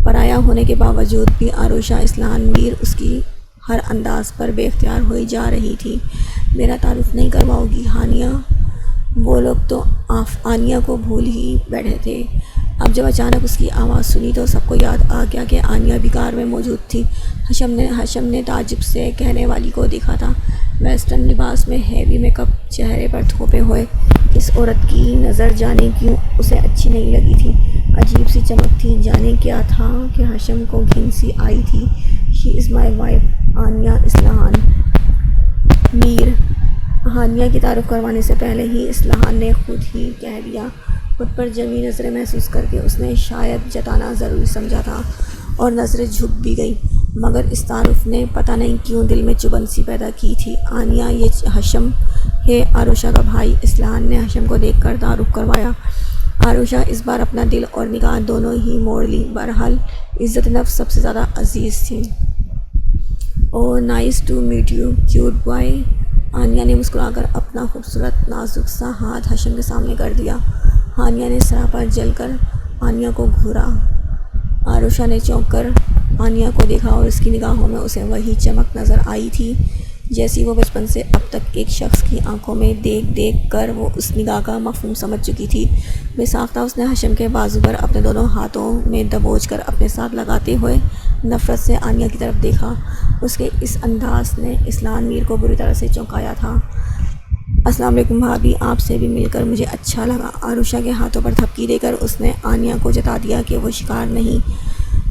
پرایا ہونے کے باوجود بھی عروشہ اسلام میر اس کی ہر انداز پر بے اختیار ہوئی جا رہی تھی۔ میرا تعارف نہیں کرواؤ گی ہانیہ؟ وہ لوگ تو آنیہ کو بھول ہی بیٹھے تھے۔ اب جب اچانک اس کی آواز سنی تو سب کو یاد آ گیا کہ آنیہ بھی کار میں موجود تھی۔ حشم نے تعجب سے کہنے والی کو دیکھا تھا، ویسٹرن لباس میں ہیوی میک اپ، چہرے پر تھوپے ہوئے۔ اس عورت کی نظر جانے کیوں اسے اچھی نہیں لگی تھی، عجیب سی چمک تھی۔ جانے کیا تھا کہ حشم کو گھن سی آئی تھی۔ شی از مائی وائف آنیہ اسلحان میر۔ ہانیہ کی تعارف کروانے سے پہلے ہی اسلحان نے خود ہی کہہ دیا۔ خود پر جمی نظریں محسوس کر کے اس نے شاید جتانا ضروری سمجھا تھا اور نظریں جھک بھی گئیں، مگر اس تعارف نے پتہ نہیں کیوں دل میں چبھن سی پیدا کی تھی۔ آنیہ، یہ حشم ہے، عروشہ کا بھائی۔ اسلحان نے حشم کو دیکھ کر تعارف کروایا۔ عروشہ اس بار اپنا دل اور نگاہ دونوں ہی موڑ لی۔ بہرحال عزت نفس سب سے زیادہ عزیز تھی۔ Oh nice to meet you cute boy. Aniya نے مسکرا کر اپنا خوبصورت نازک سا ہاتھ حشم کے سامنے کر دیا۔ ہانیہ نے سراپا جل کر آنیہ کو گھورا۔ عروشہ نے چونک کر آنیہ کو دیکھا اور اس کی نگاہوں میں اسے وہی چمک نظر آئی تھی جیسی وہ بچپن سے اب تک ایک شخص کی آنکھوں میں دیکھ کر وہ اس نگاہ کا مفہوم سمجھ چکی تھی۔ بے ساختہ اس نے حشم کے بازو پر اپنے دونوں ہاتھوں میں دبوچ کر اپنے ساتھ لگاتے ہوئے نفرت سے آنیہ کی طرف دیکھا۔ اس کے اس انداز نے اسلحان میر کو بری طرح سے چونکایا تھا۔ السلام علیکم بھابھی، آپ سے بھی مل کر مجھے اچھا لگا۔ عروشہ کے ہاتھوں پر تھپکی دے کر اس نے آنیہ کو جتا دیا کہ وہ شکار نہیں۔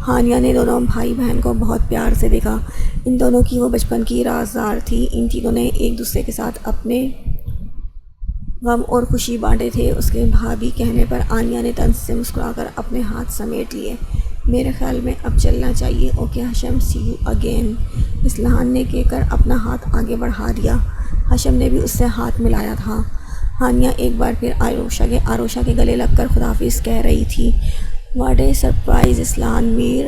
ہانیہ نے دونوں بھائی بہن کو بہت پیار سے دیکھا۔ ان دونوں کی وہ بچپن کی رازدار تھی۔ ان تینوں نے ایک دوسرے کے ساتھ اپنے غم اور خوشی بانٹے تھے۔ اس کے بھابھی کہنے پر آنیہ نے طنز سے مسکرا کر اپنے ہاتھ سمیٹ لیے۔ میرے خیال میں اب چلنا چاہیے۔ Okay Hasham, see you again. اسلحان نے کہہ کر اپنا ہاتھ آگے بڑھا دیا۔ حشم نے بھی اس سے ہاتھ ملایا تھا۔ ہانیہ ایک بار پھر عروشہ کے گلے لگ کر خداحافظ کہہ رہی تھی۔ واٹ اے سرپرائز اسلحان میر۔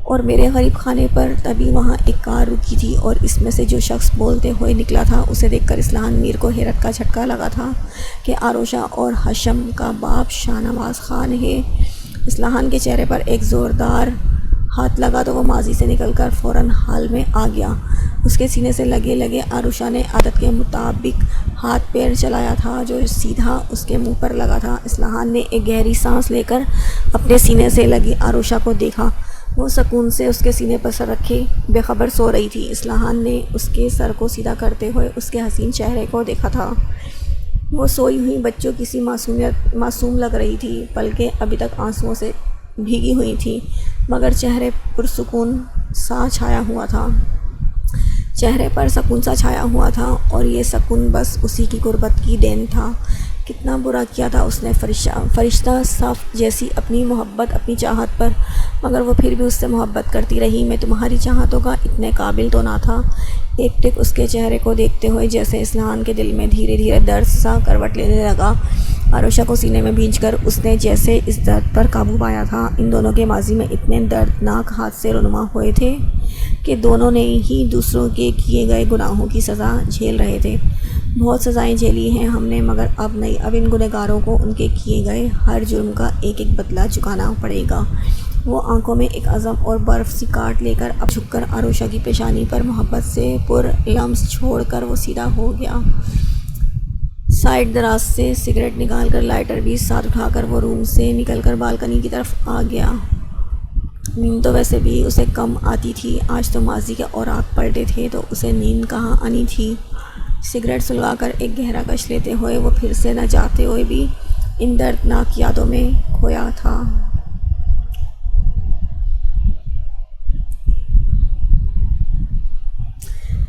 اور میرے غریب خانے پر تبھی وہاں ایک کار رکی تھی اور اس میں سے جو شخص بولتے ہوئے نکلا تھا اسے دیکھ کر اسلحان میر کو حیرت کا جھٹکا لگا تھا کہ عروشہ اور حشم کا باپ شاہ نواز خان ہے۔ اسلحان کے چہرے پر ایک زوردار ہاتھ لگا تو وہ ماضی سے نکل کر فوراً حال میں آ گیا۔ اس کے سینے سے لگے عروشہ نے عادت کے مطابق ہاتھ پیر چلایا تھا جو سیدھا اس کے منہ پر لگا تھا۔ اسلحان نے ایک گہری سانس لے کر اپنے سینے سے لگی عروشہ کو دیکھا۔ وہ سکون سے اس کے سینے پر سر رکھے بے خبر سو رہی تھی۔ اسلحان نے اس کے سر کو سیدھا کرتے ہوئے اس کے حسین چہرے کو دیکھا تھا۔ وہ سوئی ہوئی بچوں کی سی معصوم لگ رہی تھی۔ پلکیں ابھی تک آنسوؤں سے بھیگی ہوئی تھیں مگر چہرے پر سکون سا چھایا ہوا تھا اور یہ سکون بس اسی کی قربت کی دین تھا۔ کتنا برا کیا تھا اس نے فرشتہ صف جیسی اپنی محبت، اپنی چاہت پر، مگر وہ پھر بھی اس سے محبت کرتی رہی۔ میں تمہاری چاہتوں کا اتنے قابل تو نہ تھا۔ ایک ٹک اس کے چہرے کو دیکھتے ہوئے جیسے اسلحان کے دل میں دھیرے دھیرے درد سا کروٹ لینے لگا۔ عروشہ کو سینے میں بھینچ کر اس نے جیسے اس درد پر قابو پایا تھا۔ ان دونوں کے ماضی میں اتنے دردناک حادثے رونما ہوئے تھے کہ دونوں نے ہی دوسروں کے کیے گئے گناہوں کی سزا جھیل رہے تھے۔ بہت سزائیں جھیلی ہیں ہم نے مگر اب نہیں، اب ان گنہگاروں کو ان کے کیے گئے ہر جرم کا ایک ایک بدلہ چکانا پڑے گا۔ وہ آنکھوں میں ایک عزم اور برف سی کاٹ لے کر اب جھک کر عروشہ کی پیشانی پر محبت سے پر لمس چھوڑ کر وہ سیدھا ہو گیا۔ سائیڈ دراز سے سگریٹ نکال کر لائٹر بھی ساتھ اٹھا کر وہ روم سے نکل کر بالکنی کی طرف آ گیا۔ نیند تو ویسے بھی اسے کم آتی تھی، آج تو ماضی کے اوراق پلٹے تھے تو اسے نیند کہاں آنی تھی۔ سگریٹ سلگا کر ایک گہرا کش لیتے ہوئے وہ پھر سے نہ چاہتے ہوئے بھی ان دردناک یادوں میں کھویا تھا۔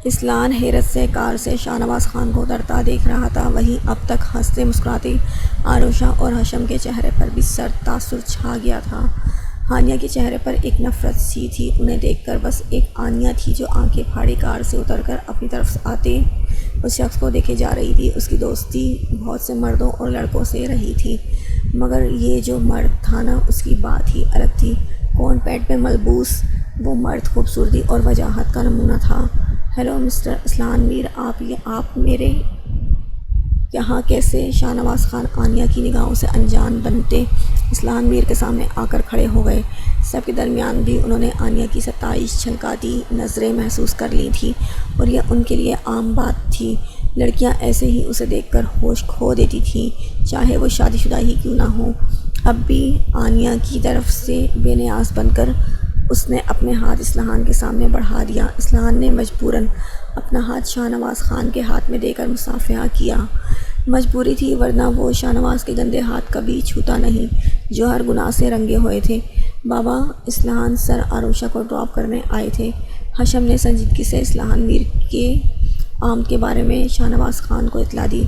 اسلحان حیرت سے کار سے شاہ نواز خان کو اترتا دیکھ رہا تھا۔ وہیں اب تک ہنستے مسکراتے عروشہ اور حشم کے چہرے پر بھی سرد تاثر چھا گیا تھا۔ ہانیہ کے چہرے پر ایک نفرت سی تھی، انہیں دیکھ کر بس ایک آنیہ تھی جو آنکھیں پھاڑے کار سے اتر کر اپنی طرف آتے اس شخص کو دیکھے جا رہی تھی۔ اس کی دوستی بہت سے مردوں اور لڑکوں سے رہی تھی مگر یہ جو مرد تھا نا، اس کی بات ہی الگ تھی۔ کون پینٹ میں ملبوس وہ مرد خوبصورتی اور وجاہت کا نمونہ تھا۔ ہیلو مسٹر اسلحان میر، آپ میرے یہاں کیسے؟ شاہ نواز خان آنیہ کی نگاہوں سے انجان بنتے اسلحان میر کے سامنے آ کر کھڑے ہو گئے۔ سب کے درمیان بھی انہوں نے آنیہ کی ستائش چھلکاتی نظریں محسوس کر لی تھیں اور یہ ان کے لیے عام بات تھی۔ لڑکیاں ایسے ہی اسے دیکھ کر ہوش کھو دیتی تھیں، چاہے وہ شادی شدہ ہی کیوں نہ ہو۔ اب بھی آنیہ کی طرف سے بے نیاز بن کر اس نے اپنے ہاتھ اسلحان کے سامنے بڑھا دیا۔ اسلحان نے مجبوراً اپنا ہاتھ شاہ نواز خان کے ہاتھ میں دے کر مصافحہ کیا۔ مجبوری تھی، ورنہ وہ شاہ نواز کے گندے ہاتھ کبھی چھوتا نہیں جو ہر گناہ سے رنگے ہوئے تھے۔ بابا، اسلحان سر عروشہ کو ڈراپ کرنے آئے تھے۔ ہشم نے سنجیدگی سے اسلحان میر کے آمد کے بارے میں شاہ نواز خان کو اطلاع دی۔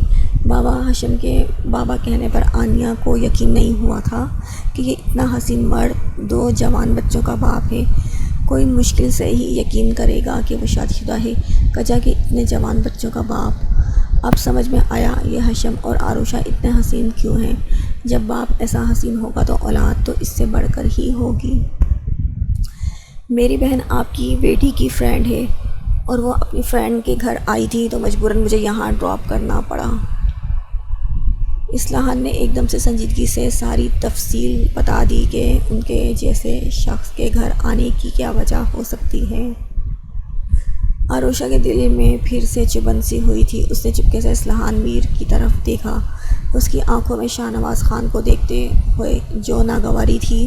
بابا، ہشم کے بابا کہنے پر آنیہ کو یقین نہیں ہوا تھا کہ یہ اتنا حسین مرد 2 جوان بچوں کا باپ ہے۔ کوئی مشکل سے ہی یقین کرے گا کہ وہ شادی شدہ ہے، کجا کہ اتنے جوان بچوں کا باپ۔ اب سمجھ میں آیا یہ ہشم اور عروشہ اتنے حسین کیوں ہیں۔ جب باپ ایسا حسین ہوگا تو اولاد تو اس سے بڑھ کر ہی ہوگی۔ میری بہن آپ کی بیٹی کی فرینڈ ہے اور وہ اپنی فرینڈ کے گھر آئی تھی تو مجبوراً مجھے یہاں ڈراپ کرنا پڑا۔ اسلحان نے ایک دم سے سنجیدگی سے ساری تفصیل بتا دی کہ ان کے جیسے شخص کے گھر آنے کی کیا وجہ ہو سکتی ہے۔ عروشہ کے دل میں پھر سے چبھن سی ہوئی تھی۔ اس نے چپکے سے اسلحان میر کی طرف دیکھا۔ اس کی آنکھوں میں شاہ نواز خان کو دیکھتے ہوئے جو ناگواری تھی،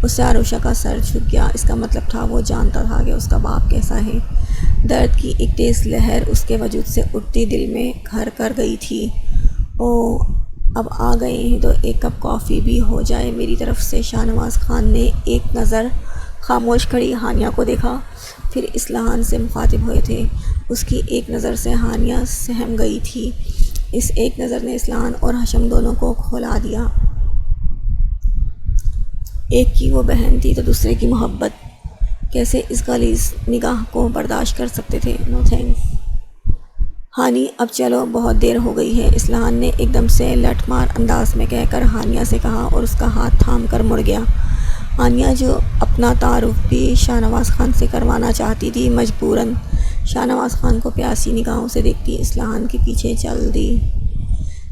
اس سے عروشہ کا سر جھک گیا۔ اس کا مطلب تھا وہ جانتا تھا کہ اس کا باپ کیسا ہے۔ درد کی ایک تیز لہر اس کے وجود سے اٹھتی دل میں گھر کر گئی تھی۔ اوہ، اب آ گئے ہیں تو ایک کپ کافی بھی ہو جائے میری طرف سے۔ شاہ نواز خان نے ایک نظر خاموش کھڑی ہانیہ کو دیکھا، پھر اسلحان سے مخاطب ہوئے تھے۔ اس کی ایک نظر سے ہانیہ سہم گئی تھی۔ اس ایک نظر نے اسلحان اور ہشم دونوں کو کھولا دیا۔ ایک کی وہ بہن تھی تو دوسرے کی محبت۔ کیسے اس غلیظ نگاہ کو برداشت کر سکتے تھے؟ نو تھینکس ہانی، اب چلو، بہت دیر ہو گئی ہے، اسلحان نے ایک دم سے لٹ مار انداز میں کہہ کر ہانیہ سے کہا اور اس کا ہاتھ تھام کر مڑ گیا۔ ہانیہ، جو اپنا تعارف بھی شاہ نواز خان سے کروانا چاہتی تھی، مجبوراً شاہ نواز خان کو پیاسی نگاہوں سے دیکھتی اسلحان کے پیچھے چل دی۔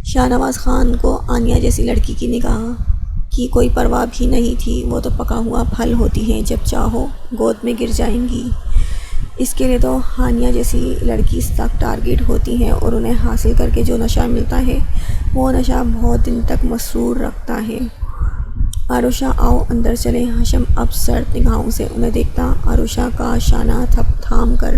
شاہ نواز خان کو آنیہ جیسی لڑکی کی نگاہ کی کوئی پرواہ بھی نہیں تھی۔ وہ تو پکا ہوا پھل ہوتی ہیں، جب چاہو گود میں گر جائیں گی۔ اس کے لیے تو ہانیہ جیسی لڑکی سخت ٹارگٹ ہوتی ہیں اور انہیں حاصل کر کے جو نشہ ملتا ہے وہ نشہ بہت دن تک مسرور رکھتا ہے۔ عروشہ، آؤ اندر چلیں۔ ہشم اب سرد نگاہوں سے انہیں دیکھتا عروشہ کا شانہ تھام کر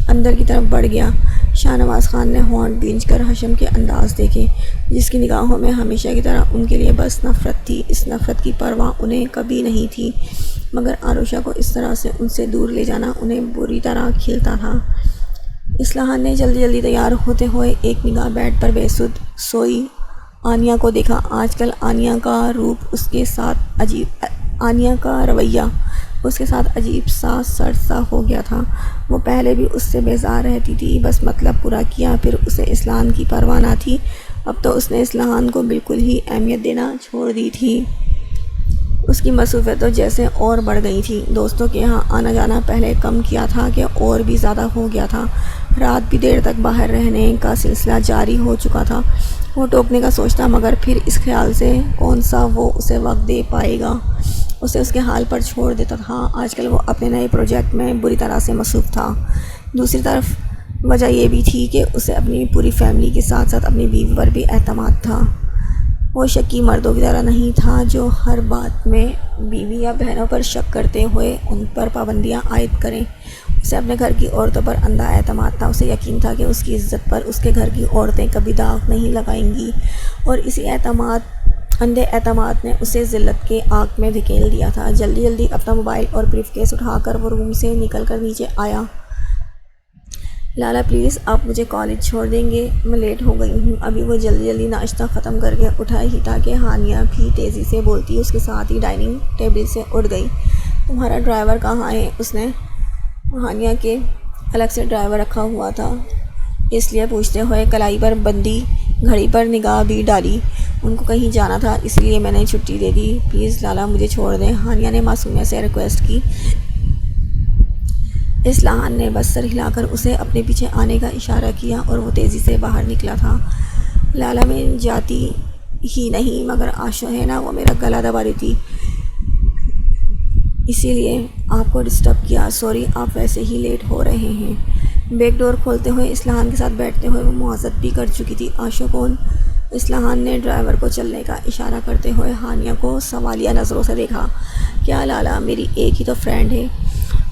اندر کی طرف بڑھ گیا۔ شاہ نواز خان نے ہونٹ بھینچ کر ہشم کے انداز دیکھے، جس کی نگاہوں میں ہمیشہ کی طرح ان کے لیے بس نفرت تھی۔ اس نفرت کی پرواہ انہیں کبھی نہیں تھی، مگر عروشہ کو اس طرح سے ان سے دور لے جانا انہیں بری طرح کھلتا تھا۔ اسلحان نے جلدی جلدی تیار ہوتے ہوئے ایک نگاہ بیڈ پر بے سدھ سوئی آنیہ کو دیکھا۔ آج کل آنیہ کا رویہ اس کے ساتھ عجیب سا سرد سا ہو گیا تھا۔ وہ پہلے بھی اس سے بیزار رہتی تھی، بس مطلب پورا کیا پھر اسے اسلحان کی پرواہ نہ تھی۔ اب تو اس نے اسلحان کو بالکل ہی اہمیت دینا چھوڑ دی تھی۔ اس کی مصروفیتیں جیسے اور بڑھ گئی تھیں۔ دوستوں کے یہاں آنا جانا پہلے کم کیا تھا کہ اور بھی زیادہ ہو گیا تھا۔ رات بھی دیر تک باہر رہنے کا سلسلہ جاری ہو چکا تھا۔ وہ ٹوکنے کا سوچتا، مگر پھر اس خیال سے کون سا وہ اسے وقت دے پائے گا، اسے اس کے حال پر چھوڑ دیتا تھا۔ آج کل وہ اپنے نئے پروجیکٹ میں بری طرح سے مصروف تھا۔ دوسری طرف وجہ یہ بھی تھی کہ اسے اپنی پوری فیملی کے ساتھ ساتھ اپنی بیوی پر بھی اعتماد تھا۔ وہ شکی مردوں کی طرح نہیں تھا جو ہر بات میں بیوی یا بہنوں پر شک کرتے ہوئے ان پر پابندیاں عائد کریں۔ اسے اپنے گھر کی عورتوں پر اندھا اعتماد تھا۔ اسے یقین تھا کہ اس کی عزت پر اس کے گھر کی عورتیں کبھی داغ نہیں لگائیں گی، اور اسی اندھے اعتماد نے اسے ذلت کے آگ میں دھکیل دیا تھا۔ جلدی جلدی اپنا موبائل اور بریف کیس اٹھا کر وہ روم سے نکل کر نیچے آیا۔ لالا پلیز، آپ مجھے کالج چھوڑ دیں گے، میں لیٹ ہو گئی ہوں۔ ابھی وہ جلدی جلدی ناشتہ ختم کر کے اٹھا ہی تھا کہ ہانیہ بھی تیزی سے بولتی اس کے ساتھ ہی ڈائننگ ٹیبل سے اٹھ گئی۔ تمہارا ڈرائیور کہاں ہے؟ اس نے ہانیہ کے الگ سے ڈرائیور رکھا ہوا تھا اس لیے پوچھتے ہوئے کلائی پر بندھی گھڑی پر نگاہ بھی ڈالی۔ ان کو کہیں جانا تھا، اس لیے میں نے چھٹی دے دی۔ پلیز لالا، مجھے چھوڑ دیں، ہانیہ نے معصومیت سے ریکویسٹ کی۔ اسلحان نے بس سر ہلا کر اسے اپنے پیچھے آنے کا اشارہ کیا اور وہ تیزی سے باہر نکلا تھا۔ لالا میں جاتی ہی نہیں مگر آشو ہے نا وہ میرا گلا دبا رہی تھی، اسی لیے آپ کو ڈسٹرب کیا، سوری آپ ویسے ہی لیٹ ہو رہے ہیں۔ بیک ڈور کھولتے ہوئے اسلحان کے ساتھ بیٹھتے ہوئے وہ معذرت بھی کر چکی تھی۔ آشو کون؟ اسلحان نے ڈرائیور کو چلنے کا اشارہ کرتے ہوئے ہانیہ کو سوالیہ نظروں سے دیکھا۔ کیا لالا، میری ایک ہی تو فرینڈ ہے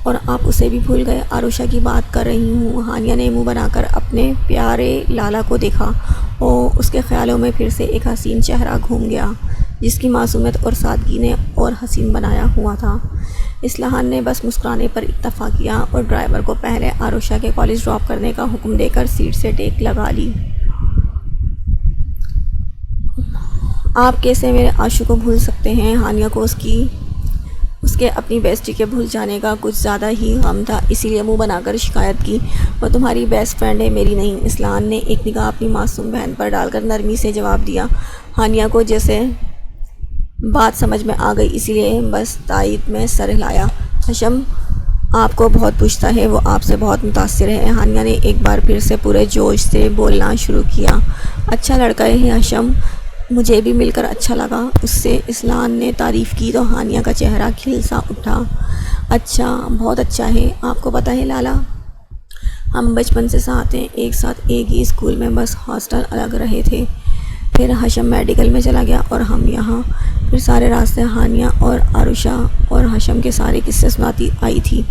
اور آپ اسے بھی بھول گئے؟ عروشہ کی بات کر رہی ہوں۔ ہانیہ نے منہ بنا کر اپنے پیارے لالا کو دیکھا اور اس کے خیالوں میں پھر سے ایک حسین چہرہ گھوم گیا جس کی معصومیت اور سادگی نے اور حسین بنایا ہوا تھا۔ اسلحان نے بس مسکرانے پر اکتفا کیا اور ڈرائیور کو پہلے عروشہ کے کالج ڈراپ کرنے کا حکم دے کر سیٹ سے ٹیک لگا لی۔ آپ کیسے میرے عاشق کو بھول سکتے ہیں؟ ہانیہ کو اس کے اپنی بیسٹی کے بھول جانے کا کچھ زیادہ ہی غم تھا، اسی لیے منہ بنا کر شکایت کی، وہ تمہاری بیسٹ فرینڈ ہے، میری نہیں۔ اسلحان نے ایک نگاہ اپنی معصوم بہن پر ڈال کر نرمی سے جواب دیا۔ ہانیہ کو جیسے بات سمجھ میں آ گئی، اسی لیے بس تائید میں سر ہلایا۔ ہشام آپ کو بہت پوچھتا ہے، وہ آپ سے بہت متاثر ہے۔ ہانیہ نے ایک بار پھر سے پورے جوش سے بولنا شروع کیا۔ اچھا لڑکا ہے ہشام، مجھے بھی مل کر اچھا لگا اس سے۔ اسلحان نے تعریف کی تو ہانیہ کا چہرہ کھل سا اٹھا۔ اچھا، بہت اچھا ہے۔ آپ کو پتہ ہے لالا، ہم بچپن سے ساتھ ہیں، ایک ساتھ ایک ہی اسکول میں، بس ہاسٹل الگ رہے تھے، پھر ہشام میڈیکل میں چلا گیا اور ہم یہاں، پھر سارے راستے ہانیہ اور عروشہ اور ہشام کے سارے قصے سناتی آئی تھی۔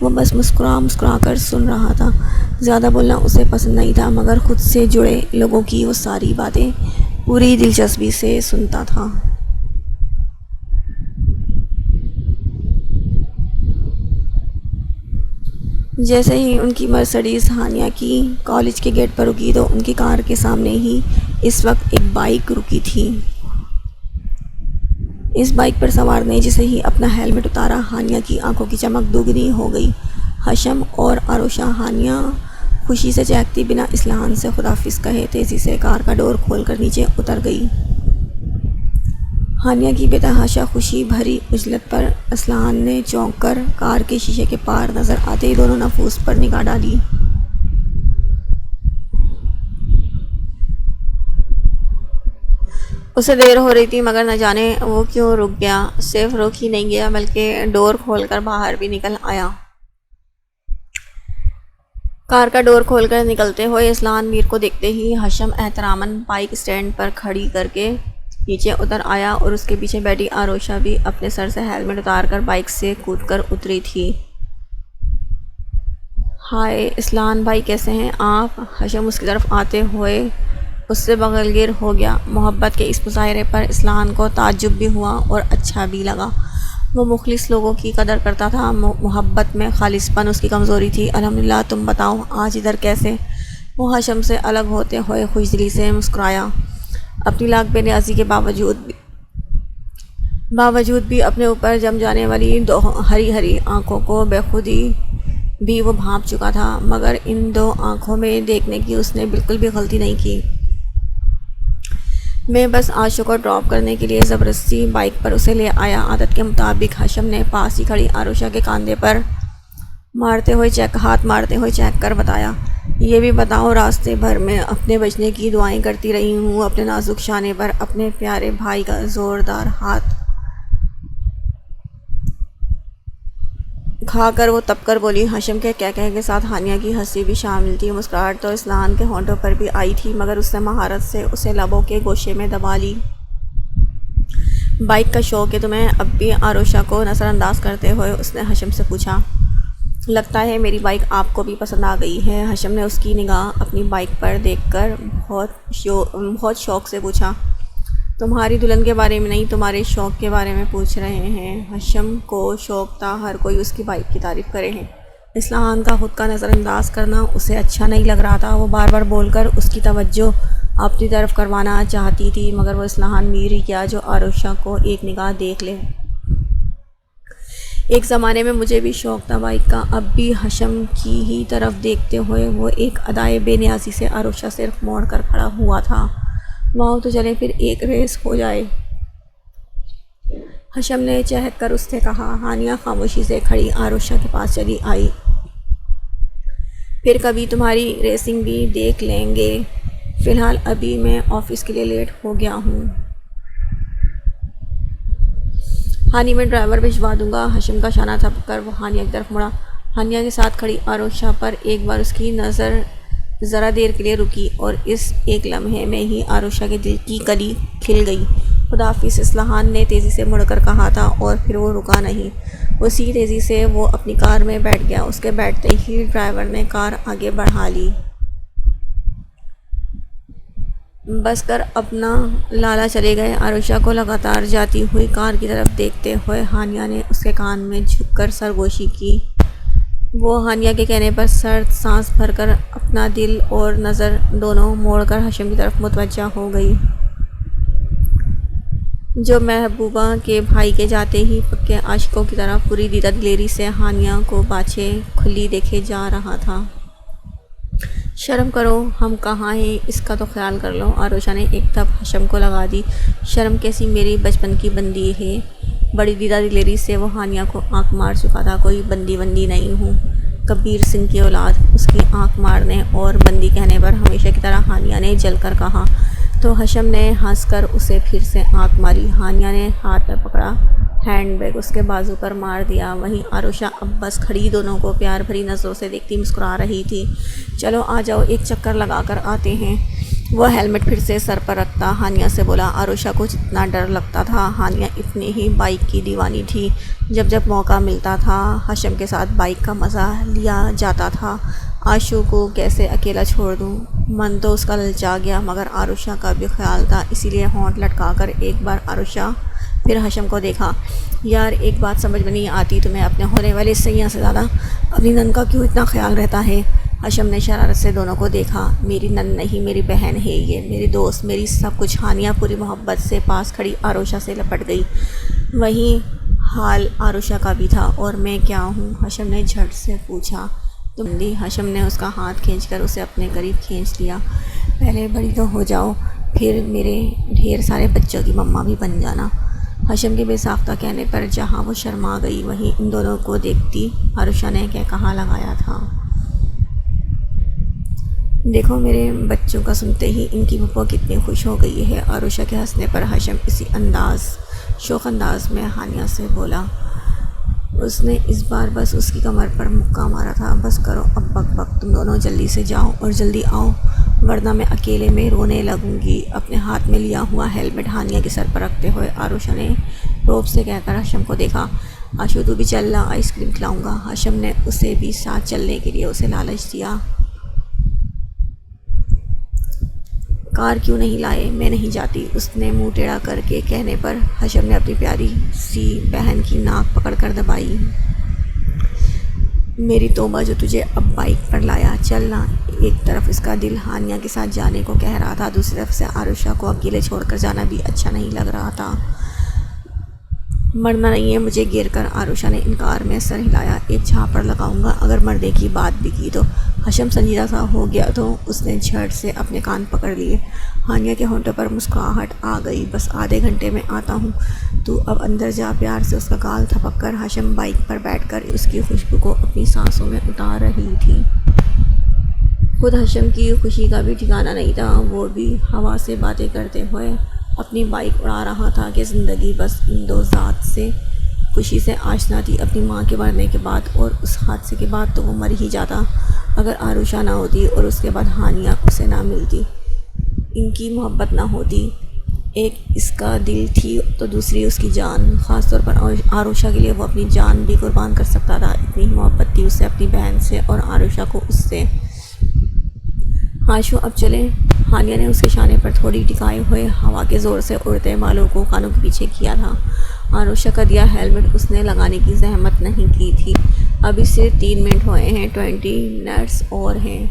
وہ بس مسکرا کر سن رہا تھا، زیادہ بولنا اسے پسند نہیں تھا مگر خود سے جڑے لوگوں کی وہ ساری باتیں پوری دلچسپی سے سنتا تھا۔ جیسے ہی ان کی مرسڈیز ہانیہ کی کالج کے گیٹ پر رکی تو ان کی کار کے سامنے ہی اس وقت ایک بائک رکی تھی۔ اس بائک پر سوار نے جسے ہی اپنا ہیلمٹ اتارا، ہانیہ کی آنکھوں کی چمک دوگنی ہو گئی۔ ہشام اور عروشہ، ہانیہ خوشی سے چہکتی بنا اسلحان سے خداحافظ کہے تیزی سے کار کا ڈور کھول کر نیچے اتر گئی۔ ہانیہ کی بے تحاشا خوشی بھری عجلت پر اسلحان نے چونک کر کار کے شیشے کے پار نظر آتے ہی دونوں نفوس پر نگاہ ڈالی۔ اسے دیر ہو رہی تھی مگر نہ جانے وہ کیوں رک گیا، صرف رک ہی نہیں گیا بلکہ ڈور کھول کر باہر بھی نکل آیا۔ کار کا ڈور کھول کر نکلتے ہوئے اسلحان میر کو دیکھتے ہی ہشام احتراماً بائک اسٹینڈ پر کھڑی کر کے نیچے اتر آیا اور اس کے پیچھے بیٹھی عروشہ بھی اپنے سر سے ہیلمٹ اتار کر بائک سے کود کر اتری تھی۔ ہائے اسلحان بھائی، کیسے ہیں آپ؟ ہشام اس کی طرف آتے ہوئے اس سے بغل گیر ہو گیا۔ محبت کے اس مظاہرے پر اسلحان کو تعجب بھی ہوا اور اچھا بھی لگا۔ وہ مخلص لوگوں کی قدر کرتا تھا، محبت میں خالص پن اس کی کمزوری تھی۔ الحمدللہ، تم بتاؤ آج ادھر کیسے؟ وہ ہشام سے الگ ہوتے ہوئے خوش دلی سے مسکرایا۔ اپنی لاکھ بے نیازی کے باوجود بھی اپنے اوپر جم جانے والی دو ہری ہری آنکھوں کو بے خودی بھی وہ بھانپ چکا تھا، مگر ان دو آنکھوں میں دیکھنے کی اس نے بالکل بھی غلطی نہیں کی۔ میں بس عاشق کو ڈراپ کرنے کے لیے زبردستی بائک پر اسے لے آیا۔ عادت کے مطابق ہشام نے پاس ہی کھڑی عروشہ کے کاندھے پر ہاتھ مارتے ہوئے چیک کر بتایا، یہ بھی بتاؤ راستے بھر میں اپنے بچنے کی دعائیں کرتی رہی ہوں۔ اپنے نازک شانے پر اپنے پیارے بھائی کا زوردار ہاتھ کھا کر وہ تپ کر بولی۔ ہشام کے کہکہے کے ساتھ ہانیہ کی ہنسی بھی شامل تھی۔ مسکراہٹ تو اسلحان کے ہونٹوں پر بھی آئی تھی مگر اس نے مہارت سے اسے لبوں کے گوشے میں دبا لی۔ بائک کا شوق ہے تمہیں اب بھی؟ عروشہ کو نظر انداز کرتے ہوئے اس نے ہشام سے پوچھا۔ لگتا ہے میری بائک آپ کو بھی پسند آ گئی ہے۔ ہشام نے اس کی نگاہ اپنی بائک پر دیکھ کر بہت شوق سے پوچھا۔ تمہاری دلہن کے بارے میں نہیں، تمہارے شوق کے بارے میں پوچھ رہے ہیں۔ ہشام کو شوق تھا ہر کوئی اس کی بائک کی تعریف کرے ہے۔ اسلحان کا خود کا نظر انداز کرنا اسے اچھا نہیں لگ رہا تھا۔ وہ بار بار بول کر اس کی توجہ اپنی طرف کروانا چاہتی تھی مگر وہ اسلحان میر ہی کیا جو عروشہ کو ایک نگاہ دیکھ لے۔ ایک زمانے میں مجھے بھی شوق تھا بائک کا۔ اب بھی ہشام کی ہی طرف دیکھتے ہوئے وہ ایک ادائے بے نیازی سے عروشہ سے رخ موڑ کر کھڑا ہوا تھا۔ واؤ، تو چلے پھر ایک ریس ہو جائے، ہشام نے چہک کر اس سے کہا۔ ہانیہ خاموشی سے کھڑی عروشہ کے پاس چلی آئی۔ پھر کبھی تمہاری ریسنگ بھی دیکھ لیں گے، فی الحال ابھی میں آفس کے لیے لیٹ ہو گیا ہوں۔ ہانی میں ڈرائیور بھجوا دوں گا۔ ہاشم کا شانہ تھپک کر وہ ہانیہ کی طرف مڑا۔ ہانیہ کے ساتھ کھڑی عروشہ پر ایک بار اس کی نظر ذرا دیر کے لیے رکی اور اس ایک لمحے میں ہی عروشہ کے دل کی کلی کھل گئی۔ خداحافظ، اصلاحان نے تیزی سے مڑ کر کہا تھا اور پھر وہ رکا نہیں۔ اسی تیزی سے وہ اپنی کار میں بیٹھ گیا۔ اس کے بیٹھتے ہی ڈرائیور نے کار آگے بڑھا لی۔ بس کر اپنا لالا چلے گئے۔ عروشہ کو لگاتار جاتی ہوئی کار کی طرف دیکھتے ہوئے ہانیہ نے اس کے کان میں جھک کر سرگوشی کی۔ وہ ہانیہ کے کہنے پر سرد سانس بھر کر اپنا دل اور نظر دونوں موڑ کر ہاشم کی طرف متوجہ ہو گئی، جو محبوبہ کے بھائی کے جاتے ہی پکے عاشقوں کی طرح پوری دیدہ دلیری سے ہانیہ کو باچھیں کھلی دیکھے جا رہا تھا۔ شرم کرو، ہم کہاں ہیں، اس کا تو خیال کر لو۔ عروشہ نے ایک تھپ ہاشم کو لگا دی۔ شرم کیسی، میری بچپن کی بندی ہے۔ بڑی دیدہ دلیری سے وہ ہانیہ کو آنکھ مار چکا تھا۔ کوئی بندی وندی نہیں ہوں، کبیر سنگھ کی اولاد۔ اس کی آنکھ مارنے اور بندی کہنے پر ہمیشہ کی طرح ہانیہ نے جل کر کہا تو ہاشم نے ہنس کر اسے پھر سے آنکھ ماری۔ ہانیہ نے ہاتھ میں پکڑا ہینڈ بیگ اس کے بازو پر مار دیا۔ وہیں عروشہ اب بس کھڑی دونوں کو پیار بھری نظروں سے دیکھتی مسکرا رہی تھی۔ چلو آ جاؤ، ایک چکر لگا کر آتے ہیں۔ وہ ہیلمٹ پھر سے سر پر رکھتا ہانیہ سے بولا۔ عروشہ کو جتنا ڈر لگتا تھا، ہانیہ اتنی ہی بائک کی دیوانی تھی۔ جب جب موقع ملتا تھا ہاشم کے ساتھ بائک کا مزہ لیا جاتا تھا۔ آشو کو کیسے اکیلا چھوڑ دوں؟ من تو اس کا للچا گیا، مگر عروشہ کا بھی خیال تھا، اسی لیے ہونٹ لٹکا کر ایک بار عروشہ پھر ہاشم کو دیکھا۔ یار ایک بات سمجھ میں نہیں آتی، تمہیں اپنے ہونے والے سیاں سے زیادہ اپنی نند کا کیوں اتنا خیال رہتا ہے؟ ہاشم نے شرارت سے دونوں کو دیکھا۔ میری نند نہیں، میری بہن ہے یہ، میری دوست، میری سب کچھ۔ ہانیہ پوری محبت سے پاس کھڑی عروشہ سے لپٹ گئی۔ وہی حال عروشہ کا بھی تھا۔ اور میں کیا ہوں؟ ہاشم نے جھٹ سے پوچھا۔ تم دی؟ ہاشم نے اس کا ہاتھ کھینچ کر اسے اپنے قریب کھینچ لیا۔ پہلے بڑی تو ہو جاؤ، پھر میرے ڈھیر سارے بچوں کی مما بھی بن جانا۔ ہاشم کے بے ساختہ کہنے پر جہاں وہ شرما گئی، وہیں ان دونوں کو دیکھتی عروشہ نے کہا لگایا تھا۔ دیکھو میرے بچوں کا سنتے ہی ان کی پھپھو کتنی خوش ہو گئی ہے۔ عروشہ کے ہنسنے پر ہاشم اسی شوخ انداز میں ہانیہ سے بولا۔ اس نے اس بار بس اس کی کمر پر مکہ مارا تھا۔ بس کرو اب بک بک، تم دونوں جلدی سے جاؤ اور جلدی آؤ، ورنہ میں اکیلے میں رونے لگوں گی۔ اپنے ہاتھ میں لیا ہوا ہیلمٹ ہانیہ کے سر پر رکھتے ہوئے عروشہ نے روب سے کہہ کر ہاشم کو دیکھا۔ آشو تو بھی چل لا، آئس کریم کھلاؤں گا۔ ہاشم نے اسے بھی ساتھ چلنے کے لیے اسے لالچ دیا۔ کار کیوں نہیں لائے؟ میں نہیں جاتی، اس نے منہ ٹیڑھا کر کے کہنے پر ہاشم نے اپنی پیاری سی بہن کی ناک پکڑ کر دبائی۔ میری توبہ جو تجھے اب بائک پر لایا، چل نا۔ ایک طرف اس کا دل ہانیہ کے ساتھ جانے کو کہہ رہا تھا، دوسری طرف سے عروشہ کو اکیلے چھوڑ کر جانا بھی اچھا نہیں لگ رہا تھا۔ مرنا نہیں ہے مجھے گیر کر، عروشہ نے انکار میں سر ہلایا۔ ایک جھاپڑ لگاؤں گا اگر مرنے کی بات بھی کی تو۔ ہاشم سنجیدہ سا ہو گیا تو اس نے جھٹ سے اپنے کان پکڑ لیے۔ ہانیہ کے ہونٹوں پر مسکراہٹ آ گئی۔ بس آدھے گھنٹے میں آتا ہوں، تو اب اندر جا۔ پیار سے اس کا گال تھپک کر ہاشم بائک پر بیٹھ کر اس کی خوشبو کو اپنی سانسوں میں اتار رہی تھی۔ خود ہاشم کی خوشی کا بھی ٹھکانہ نہیں تھا۔ وہ بھی ہوا سے باتیں کرتے ہوئے اپنی بائک اڑا رہا تھا کہ زندگی بس ان دو ذات سے خوشی سے آشنا تھی، اپنی ماں کے مرنے کے بعد، اور اس حادثے کے بعد تو وہ مر ہی جاتا اگر عروشہ نہ ہوتی، اور اس کے بعد ہانیہ اسے نہ ملتی، ان کی محبت نہ ہوتی۔ ایک اس کا دل تھی تو دوسری اس کی جان۔ خاص طور پر عروشہ کے لیے وہ اپنی جان بھی قربان کر سکتا تھا، اتنی ہی محبت تھی اسے اپنی بہن سے اور عروشہ کو اس سے۔ آشو اب چلیں؟ ہانیہ نے اس کے شانے پر تھوڑی ٹکائے ہوئے ہوا کے زور سے اڑتے بالوں کو کانوں کے پیچھے کیا تھا۔ عروشہ کا دیا ہیلمٹ اس نے لگانے کی زحمت نہیں کی تھی۔ ابھی صرف 3 منٹ ہوئے ہیں، 20 منٹس اور ہیں۔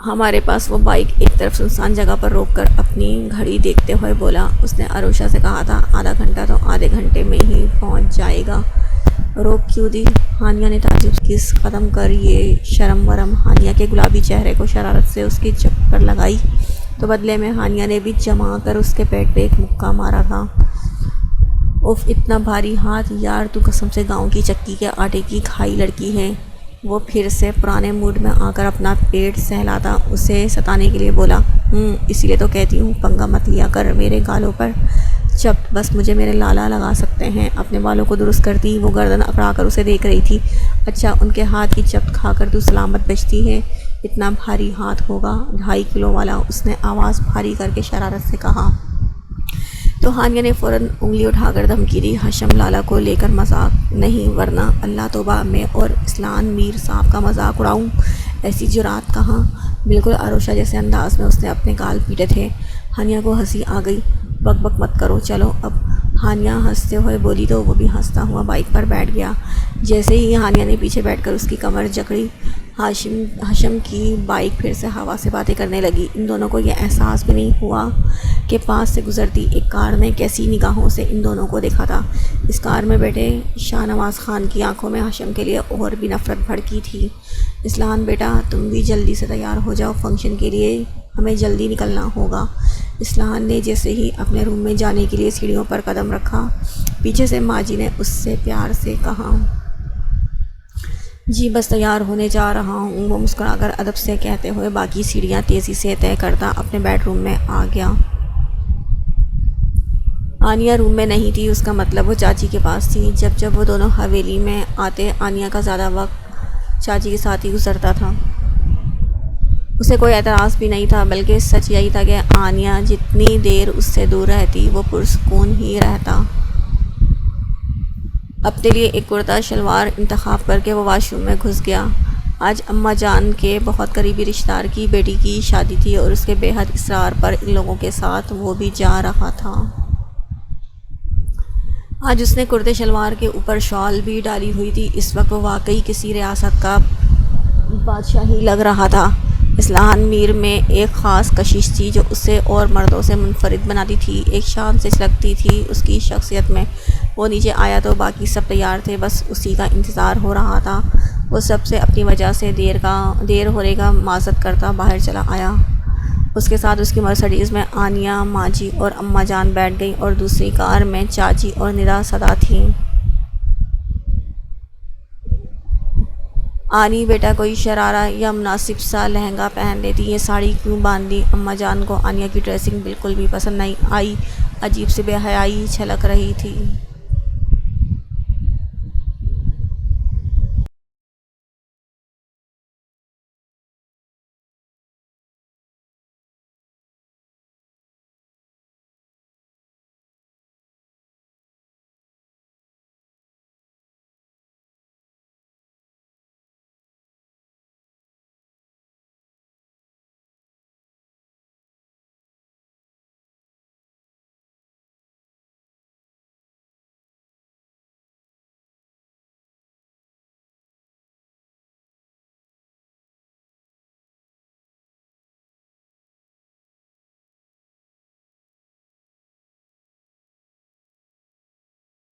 ہمارے پاس۔ وہ بائک ایک طرف سنسان جگہ پر روک کر اپنی گھڑی دیکھتے ہوئے بولا۔ اس نے عروشہ سے کہا تھا آدھا گھنٹہ تو آدھے گھنٹے میں ہی پہنچ جائے گا، روک کیوں دی؟ ہانیہ نے تعجب کس ختم کر یہ شرم ورم ہانیہ کے گلابی چہرے کو شرارت سے اس کی چکر لگائی تو بدلے میں ہانیہ نے بھی جما کر اس کے پیٹ پہ ایک مکہ مارا تھا۔ اف اتنا بھاری ہاتھ، یار تو قسم سے گاؤں کی چکی کے آٹے کی کھائی لڑکی ہے۔ وہ پھر سے پرانے موڈ میں آ کر اپنا پیٹ سہلاتا اسے ستانے کے لیے بولا، اسی لیے تو کہتی ہوں پنگا مت لیا کر میرے گالوں پر، چپ بس مجھے میرے لالا لگا سکتے ہیں۔ اپنے بالوں کو درست کرتی وہ گردن اکڑا کر اسے دیکھ رہی تھی۔ اچھا ان کے ہاتھ کی چپت کھا کر تو سلامت بچتی ہے؟ اتنا بھاری ہاتھ ہوگا، 2.5 کلو والا، اس نے آواز بھاری کر کے شرارت سے کہا۔ تو ہانیہ نے فوراً انگلی اٹھا کر دھمکی دی، ہاشم لالا کو لے کر مذاق نہیں، ورنہ اللہ توبہ میں اور اسلان میر صاحب کا مذاق اڑاؤں، ایسی جرات کہاں؟ بالکل عروشہ جیسے انداز میں اس نے اپنے گال پیٹے تھے۔ ہانیہ کو ہنسی آ گئی۔ بک بک مت کرو، چلو اب، ہانیہ ہنستے ہوئے بولی تو وہ بھی ہنستا ہوا بائک پر بیٹھ گیا۔ جیسے ہی ہانیہ نے پیچھے بیٹھ کر اس کی کمر جکڑی، ہاشم کی بائک پھر سے ہوا سے باتیں کرنے لگی۔ ان دونوں کو یہ احساس بھی نہیں ہوا کہ پاس سے گزرتی ایک کار نے کیسی نگاہوں سے ان دونوں کو دیکھا تھا۔ اس کار میں بیٹھے شاہ نواز خان کی آنکھوں میں ہاشم کے لیے اور بھی نفرت بھڑکی تھی۔ اسلان بیٹا تم بھی جلدی سے تیار ہو جاؤ، فنکشن کے لیے ہمیں جلدی نکلنا ہوگا۔ اسلان نے جیسے ہی اپنے روم میں جانے کے لیے سیڑھیوں پر قدم رکھا، پیچھے سے ماجی نے اس سے پیار سے کہا، جی بس تیار ہونے جا رہا ہوں۔ وہ مسکرا کر ادب سے کہتے ہوئے باقی سیڑھیاں تیزی سے طے کرتا اپنے بیڈ روم میں آ گیا۔ آنیہ روم میں نہیں تھی، اس کا مطلب وہ چاچی کے پاس تھی۔ جب وہ دونوں حویلی میں آتے آنیہ کا زیادہ وقت چاچی کے ساتھ ہی گزرتا تھا۔ اسے کوئی اعتراض بھی نہیں تھا، بلکہ سچ یہی تھا کہ آنیہ جتنی دیر اس سے دور رہتی وہ پرسکون ہی رہتا۔ اپنے لیے ایک کرتا شلوار انتخاب کر کے وہ واش روم میں گھس گیا۔ آج اماں جان کے بہت قریبی رشتہ دار کی بیٹی کی شادی تھی اور اس کے بے حد اصرار پر ان لوگوں کے ساتھ وہ بھی جا رہا تھا۔ آج اس نے کرتے شلوار کے اوپر شال بھی ڈالی ہوئی تھی۔ اس وقت وہ واقعی کسی ریاست کا بادشاہ ہی لگ رہا تھا۔ اسلان میر میں ایک خاص کشش تھی جو اسے اور مردوں سے منفرد بناتی تھی، ایک شان سے جھلکتی تھی اس کی شخصیت میں۔ وہ نیچے آیا تو باقی سب تیار تھے، بس اسی کا انتظار ہو رہا تھا۔ وہ سب سے اپنی وجہ سے دیر ہونے کا معذرت کرتا باہر چلا آیا۔ اس کے ساتھ اس کی مرسڈیز میں آنیہ، ماجی اور اماں جان بیٹھ گئیں اور دوسری کار میں چاچی اور ندا صدا تھیں۔ آنی بیٹا کوئی شرارہ یا مناسب سا لہنگا پہن لیتی، یہ ساڑی کیوں باندھ دی؟ اماں جان کو آنیہ کی ڈریسنگ بالکل بھی پسند نہیں آئی، عجیب سی بے حیائی چھلک رہی تھی۔